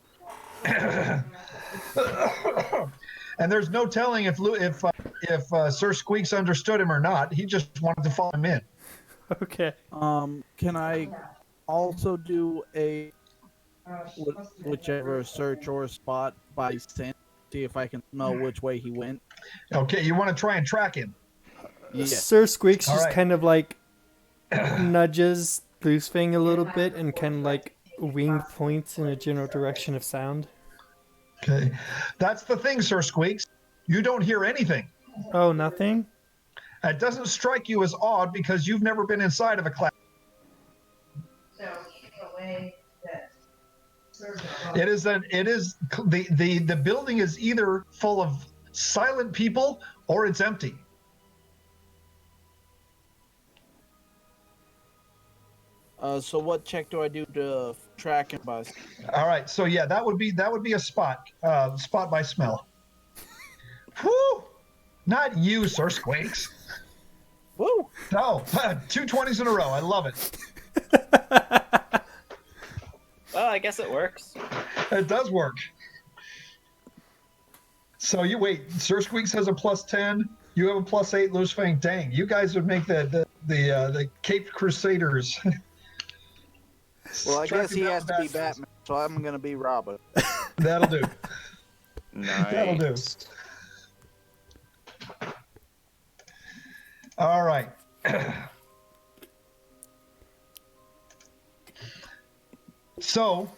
And there's no telling if Sir Squeaks understood him or not. He just wanted to follow him in. Okay. Can I also do a whichever search or spot by scent? See if I can smell which way he went. Okay, you want to try and track him. Yes. Sir Squeaks All just right. kind of like nudges Loosefang a little bit and kind of like wing points in a general direction of sound. Okay, that's the thing, Sir Squeaks. You don't hear anything. Oh, nothing? It doesn't strike you as odd because you've never been inside of a class. So the way that The building is either full of silent people or it's empty. So what check do I do to track him by? All right, so yeah, that would be a spot by smell. Whew! Not you, Sir Squeaks. Woo! No, 2 20s in a row. I love it. Well, I guess it works. It does work. So you wait. Sir Squeaks has a +10. You have a +8. Loose Fang. Dang, you guys would make the Caped Crusaders. Well, I guess he Tracking down has to bad be guys. Batman, so I'm gonna be Robin. That'll do. Nice. That'll do. All right. So,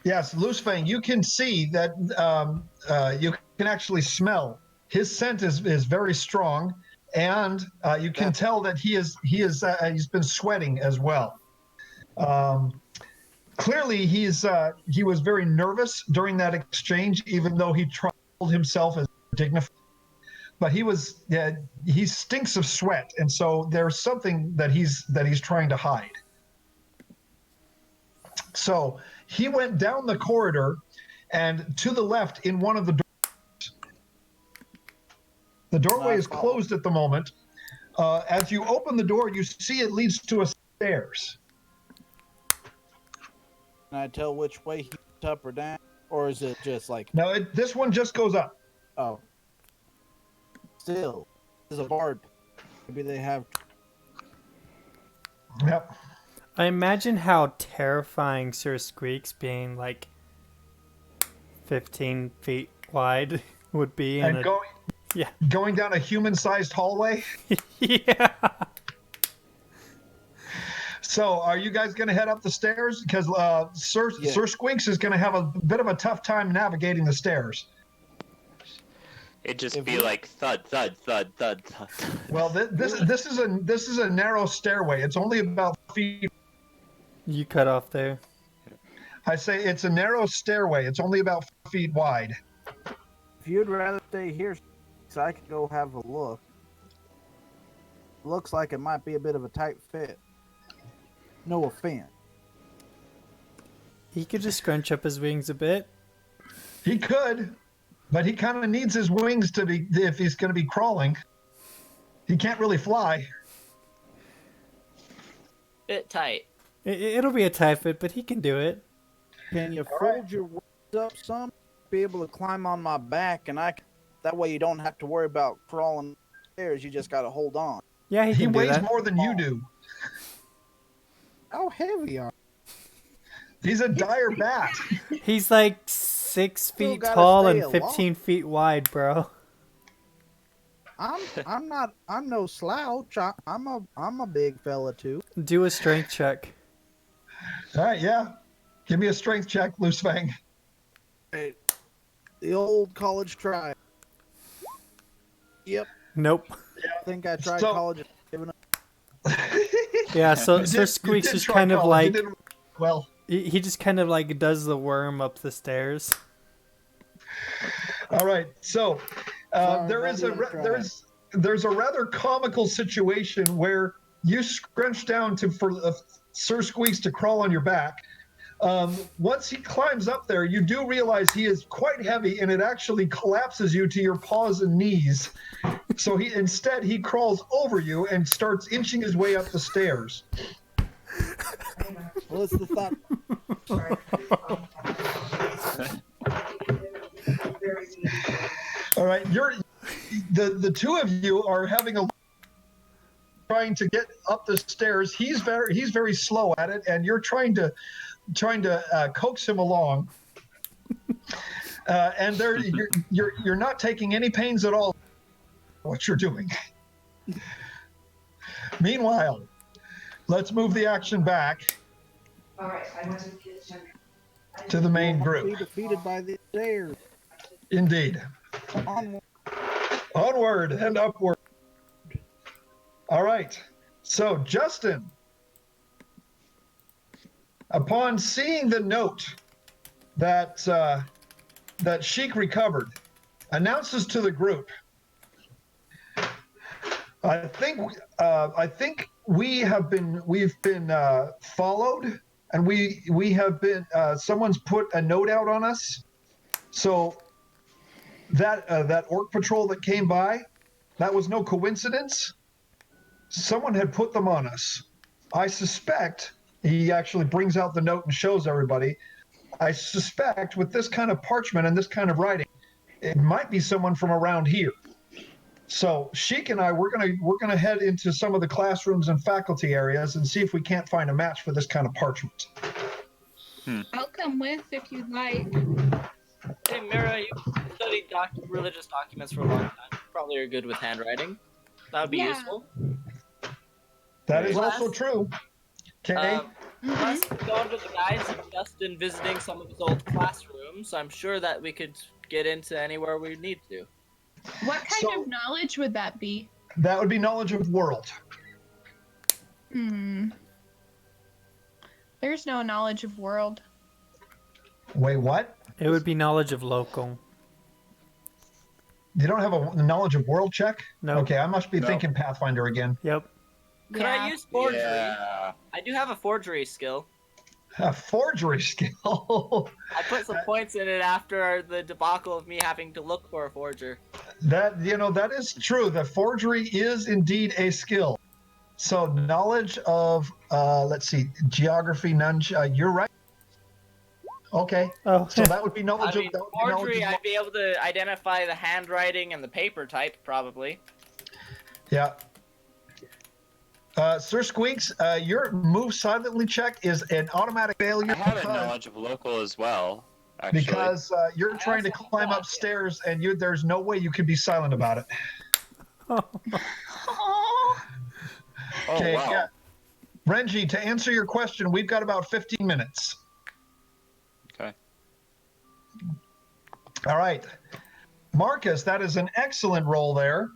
yes, Loose Fang, you can see that you can actually smell his scent is very strong, and you can tell that he's been sweating as well. Clearly, he was very nervous during that exchange, even though he tried to hold himself as dignified. But he stinks of sweat, and so there's something that he's trying to hide. So he went down the corridor, and to the left in one of the doors. The doorway is closed at the moment. As you open the door, you see it leads to a stairs. Can I tell which way he's up or down, or is it just like? No, this one just goes up. Oh, still, there's a bard. Maybe they have. Yep. I imagine how terrifying Sir Squeaks being like 15 feet wide would be. And going down a human-sized hallway. Yeah. So, are you guys going to head up the stairs? Because Sir Squeaks is going to have a bit of a tough time navigating the stairs. It'd just be like thud, thud, thud, thud, thud. Well, this is a narrow stairway. It's only about feet. You cut off there. I say it's a narrow stairway. It's only about 4 feet wide. If you'd rather stay here, so I could go have a look. Looks like it might be a bit of a tight fit. No offense. He could just scrunch up his wings a bit. He could, but he kind of needs his wings to be, if he's going to be crawling. He can't really fly. Bit tight. It'll be a tight fit, but he can do it. Can you fold your wings up some? Be able to climb on my back, and that way you don't have to worry about crawling stairs. You just got to hold on. Yeah, he weighs that. More than you do. How heavy are you? He's a dire bat. He's like 6 feet tall and 15 feet wide, bro. I'm no slouch. I'm a big fella too. Do a strength check. All right, yeah. Give me a strength check, Loose Fang. Hey, the old college try. Yep. Nope. I think I tried college and given up. Yeah, so Sir Squeaks just kind of like, well, he just kind of like does the worm up the stairs. All right, so there's a rather comical situation where you scrunch down for Sir Squeaks to crawl on your back. Once he climbs up there, you do realize he is quite heavy, and it actually collapses you to your paws and knees. So he crawls over you and starts inching his way up the stairs. What's the thought? All right, the two of you are having trying to get up the stairs. He's very slow at it, and you're trying to coax him along. And you're not taking any pains at all. What you're doing. Meanwhile, let's move the action back. All right, I went to the kitchen. To the main Be group. defeated by the stairs. Indeed. Onward and upward. All right. So, Justin, upon seeing the note that Sheik recovered, announces to the group, I think we've been followed, and we have been someone's put a note out on us. So that orc patrol that came by, that was no coincidence. Someone had put them on us. I suspect He actually brings out the note and shows everybody. I suspect with this kind of parchment and this kind of writing, it might be someone from around here. So Sheik and I, we're gonna head into some of the classrooms and faculty areas and see if we can't find a match for this kind of parchment. I'll come with if you'd like. Hey, Mira, you studied religious documents for a long time. You probably are good with handwriting. That would be useful. That is also true. Okay. Plus, going with the guys and Justin visiting some of his old classrooms, I'm sure that we could get into anywhere we need to. What kind of knowledge would that be? That would be knowledge of world. There's no knowledge of world. Wait, what? It would be knowledge of local. You don't have a knowledge of world check? No. Okay, I must be thinking Pathfinder again. Yep. Could I use forgery? Yeah. I do have a forgery skill. A forgery skill? I put some points in it after the debacle of me having to look for a forger. That is true. The forgery is indeed a skill. So knowledge of, let's see, geography, none. You're right. Okay. Oh. So that would be knowledge of forgery. I'd be able to identify the handwriting and the paper type, probably. Yeah. Sir Squeaks, your move silently check is an automatic failure. I have a knowledge of local as well, actually. Because you're trying to climb upstairs and there's no way you can be silent about it. Okay, wow. yeah. Renji, to answer your question, we've got about 15 minutes. Okay. All right. Marcus, that is an excellent roll there.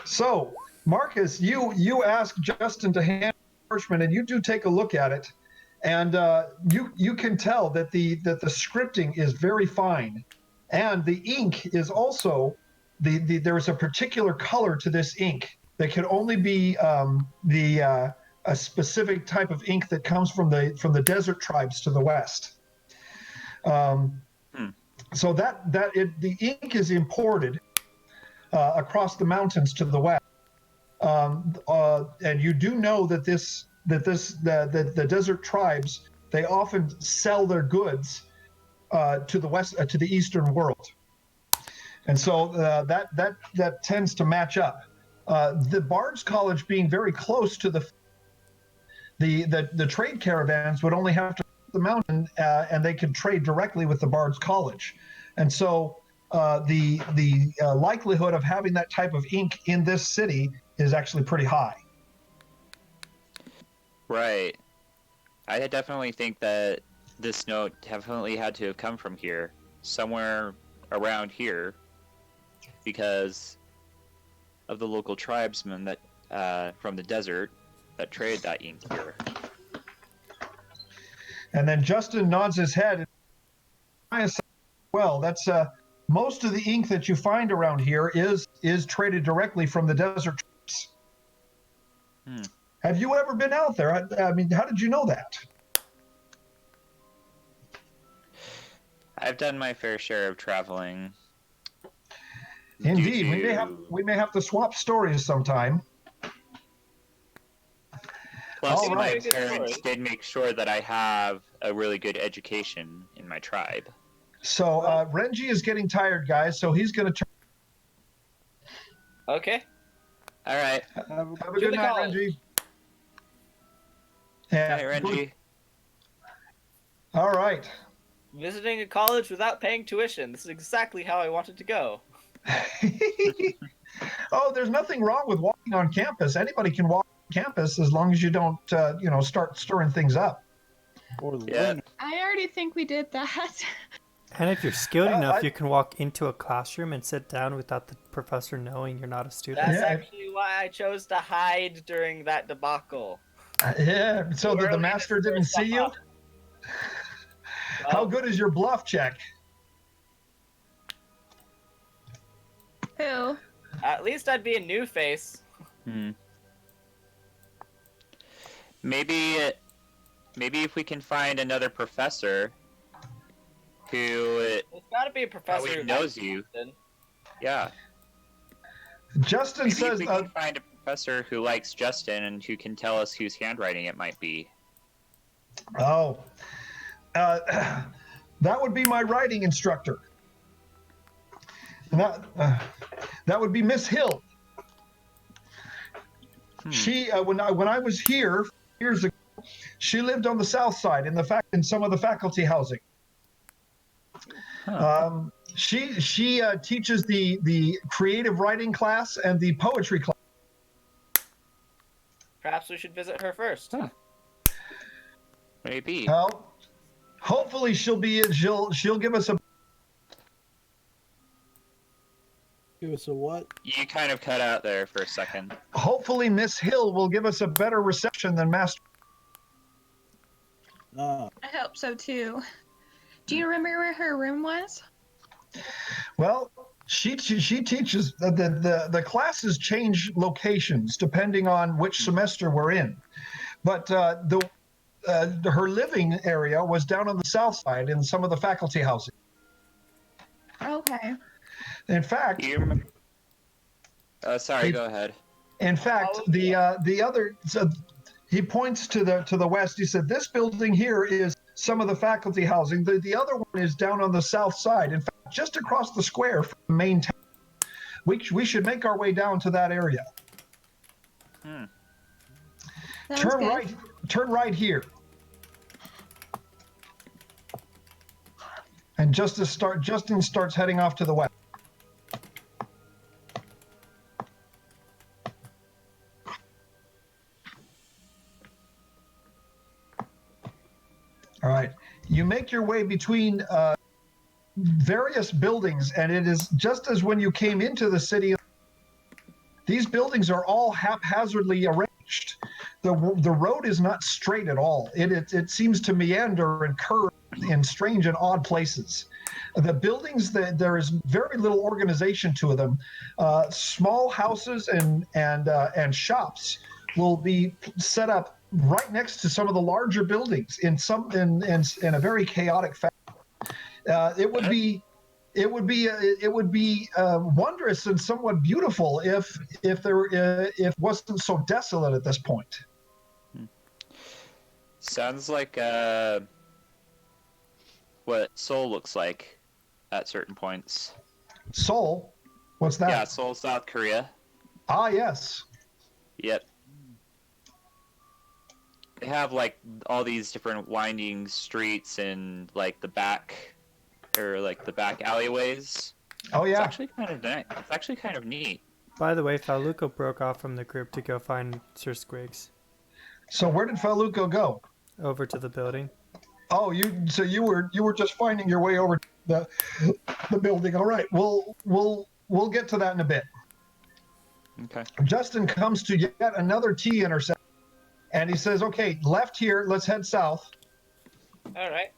So, Marcus, you ask Justin to hand parchment, and you do take a look at it, and you can tell that the scripting is very fine, and the ink is also there is a particular color to this ink that could only be a specific type of ink that comes from the desert tribes to the west. So the ink is imported across the mountains to the west. And you do know that the desert tribes, they often sell their goods to the west, to the eastern world, and so that tends to match up. The Bards College being very close to the trade caravans would only have to cross the mountain, and they could trade directly with the Bards College, and so the likelihood of having that type of ink in this city is actually pretty high. Right. I definitely think that this note definitely had to have come from here, somewhere around here, because of the local tribesmen that from the desert that traded that ink here. And then Justin nods his head. Well, that's most of the ink that you find around here is traded directly from the desert tribes. Have you ever been out there? I mean, how did you know that? I've done my fair share of traveling. Indeed, we may have to swap stories sometime. Plus, my parents did make sure that I have a really good education in my tribe. So Renji is getting tired, guys. So he's going to turn. Okay. All right. Have a good night, Renji. Hi, Renji. All right. Visiting a college without paying tuition. This is exactly how I wanted to go. Oh, there's nothing wrong with walking on campus. Anybody can walk on campus as long as you don't, start stirring things up. Yeah. I already think we did that. And if you're skilled enough, you can walk into a classroom and sit down without the professor knowing you're not a student. That's actually why I chose to hide during that debacle. Yeah, so that the master didn't see you? How good is your bluff check? Who? At least I'd be a new face. Maybe if we can find another professor who There's got to be a professor who knows you. Yeah. Justin Maybe says if we can find a professor who likes Justin and who can tell us whose handwriting it might be. Oh, that would be my riding instructor. And that would be Miss Hill. She when I was here years ago, she lived on the south side in some of the faculty housing. She teaches the creative writing class and the poetry class. Perhaps we should visit her first. Maybe. Well, hopefully she'll give us a. Give us a what? You kind of cut out there for a second. Hopefully Miss Hill will give us a better reception than Master. I hope so too. Do you remember where her room was? Well, she teaches the classes change locations depending on which semester we're in, but her living area was down on the south side in some of the faculty housing. Okay. In fact, sorry, go ahead. In fact, the other, so he points to the west. He said, "This building here is some of the faculty housing. The other one is down on the south side. In fact, just across the square from the main town. We should make our way down to that area. Turn right here." And Justin starts heading off to the west. All right, you make your way between various buildings, and it is just as when you came into the city. These buildings are all haphazardly arranged. The road is not straight at all. It seems to meander and curve in strange and odd places. The buildings, there is very little organization to them. Small houses and shops will be set up right next to some of the larger buildings in a very chaotic fashion. It would be wondrous and somewhat beautiful if it wasn't so desolate at this point. Sounds like what Seoul looks like at certain points. Seoul? What's that? Yeah, Seoul, South Korea. Ah, yes. Yep. They have like all these different winding streets and like the back alleyways. Oh yeah. It's actually kind of nice. It's actually kind of neat. By the way, Faluco broke off from the group to go find Sir Squigs. So where did Faluco go? Over to the building. Oh, you were just finding your way over to the building. All right. We'll get to that in a bit. Okay. Justin comes to yet another T intersection, and he says, "Okay, left here. Let's head south." All right.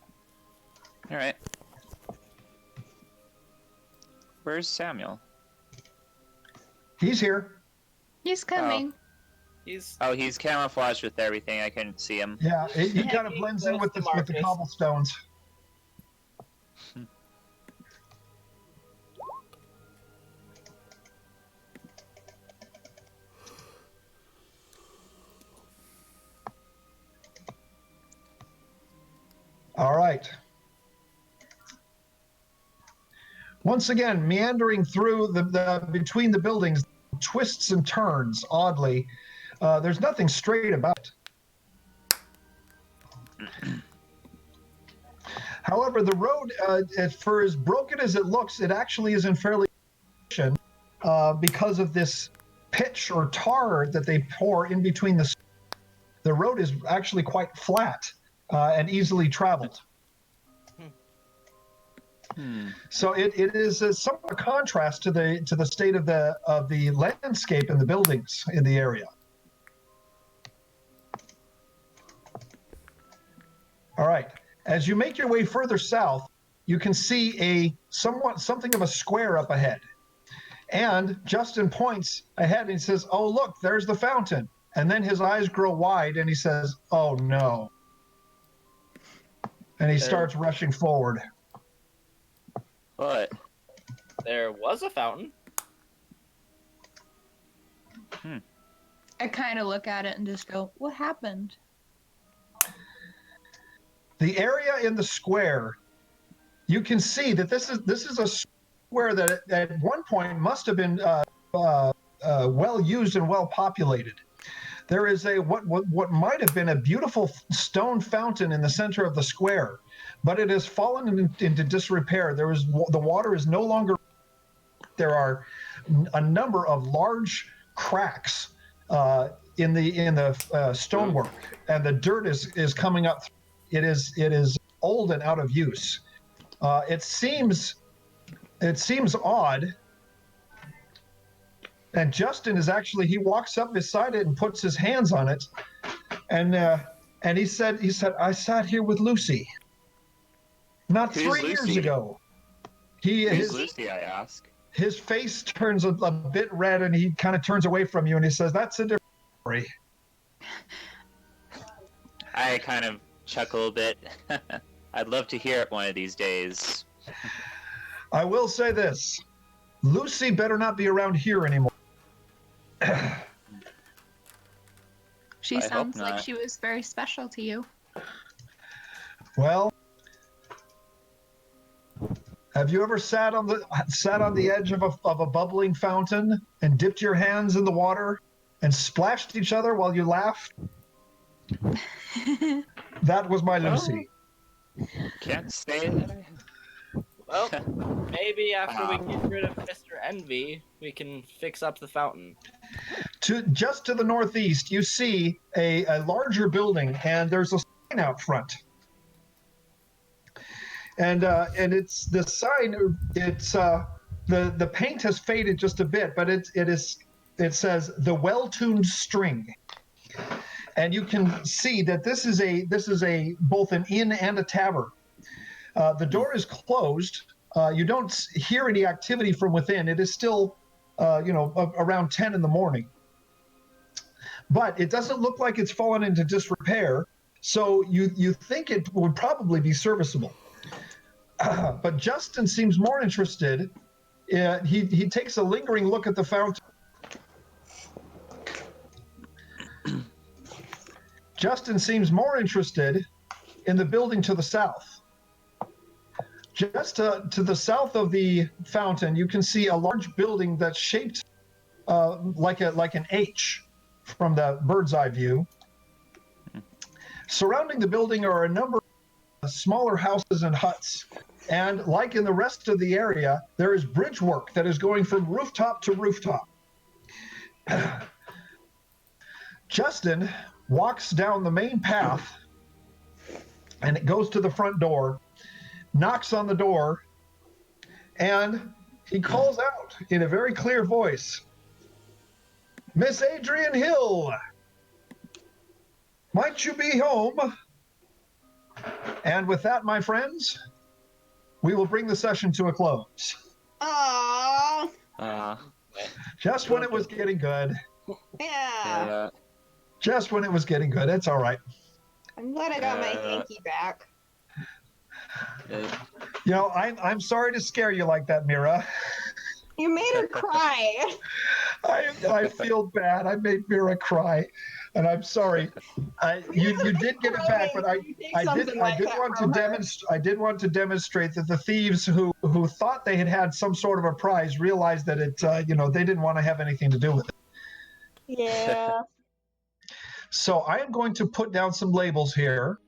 All right. Where's Samuel? He's here. He's coming. He's camouflaged with everything. I couldn't see him. Yeah, he kind of blends in with the cobblestones. All right. Once again, meandering through between the buildings, twists and turns oddly. There's nothing straight about it. However, the road, for as broken as it looks, it actually is in fairly good condition because of this pitch or tar that they pour in between the road is actually quite flat and easily traveled. So it is somewhat a contrast to the state of the landscape and the buildings in the area. All right. As you make your way further south, you can see something of a square up ahead. And Justin points ahead and he says, "Oh, look, there's the fountain." And then his eyes grow wide and he says, "Oh, no." And he starts rushing forward. What? There was a fountain. I kind of look at it and just go, "What happened?" the area in the square, you can see that this is a square that at one point must have been well used and well populated. There is a what might have been a beautiful stone fountain in the center of the square, but it has fallen into disrepair. The water is no longer. There are a number of large cracks in the stonework, and the dirt is coming up. It is old and out of use. It seems odd. And Justin he walks up beside it and puts his hands on it, and he said, I sat here with Lucy. Not Who's 3 years Lucy? ago. Who's Lucy, I ask? His face turns a bit red, and he kind of turns away from you, and he says, that's a different story. I kind of chuckle a bit. I'd love to hear it one of these days. I will say this. Lucy better not be around here anymore. She I sounds hope like not. she was very special to you. Well, have you ever sat on the edge of a bubbling fountain and dipped your hands in the water and splashed each other while you laughed? That was my Lucy. Can't say that I Well, maybe after we get rid of Mr. Envy, we can fix up the fountain. Just to the northeast, you see a larger building, and there's a sign out front. And it's the sign. It's the paint has faded just a bit, but it says the well-tuned string, and you can see that this is a both an inn and a tavern. The door is closed. You don't hear any activity from within. It is still, around 10 in the morning. But it doesn't look like it's fallen into disrepair, so you think it would probably be serviceable. But Justin seems more interested. He takes a lingering look at the fountain. Justin seems more interested in the building to the south. Just to the south of the fountain, you can see a large building that's shaped like an H from the bird's eye view. Surrounding the building are a number of smaller houses and huts. And like in the rest of the area, there is bridge work that is going from rooftop to rooftop. Justin walks down the main path, and it goes to the front door, knocks on the door, and he calls out in a very clear voice, Miss Adrian Hill, might you be home? And with that, my friends, we will bring the session to a close. Aww. Just when it was getting good. Yeah. Just when it was getting good. It's all right. I'm glad I got my hanky back. I'm sorry to scare you like that, Mira. You made her cry. I feel bad. I made Mira cry, and I'm sorry. You did get it back, but I did want to demonstrate that the thieves who thought they had some sort of a prize realized that they didn't want to have anything to do with it. Yeah. So I am going to put down some labels here.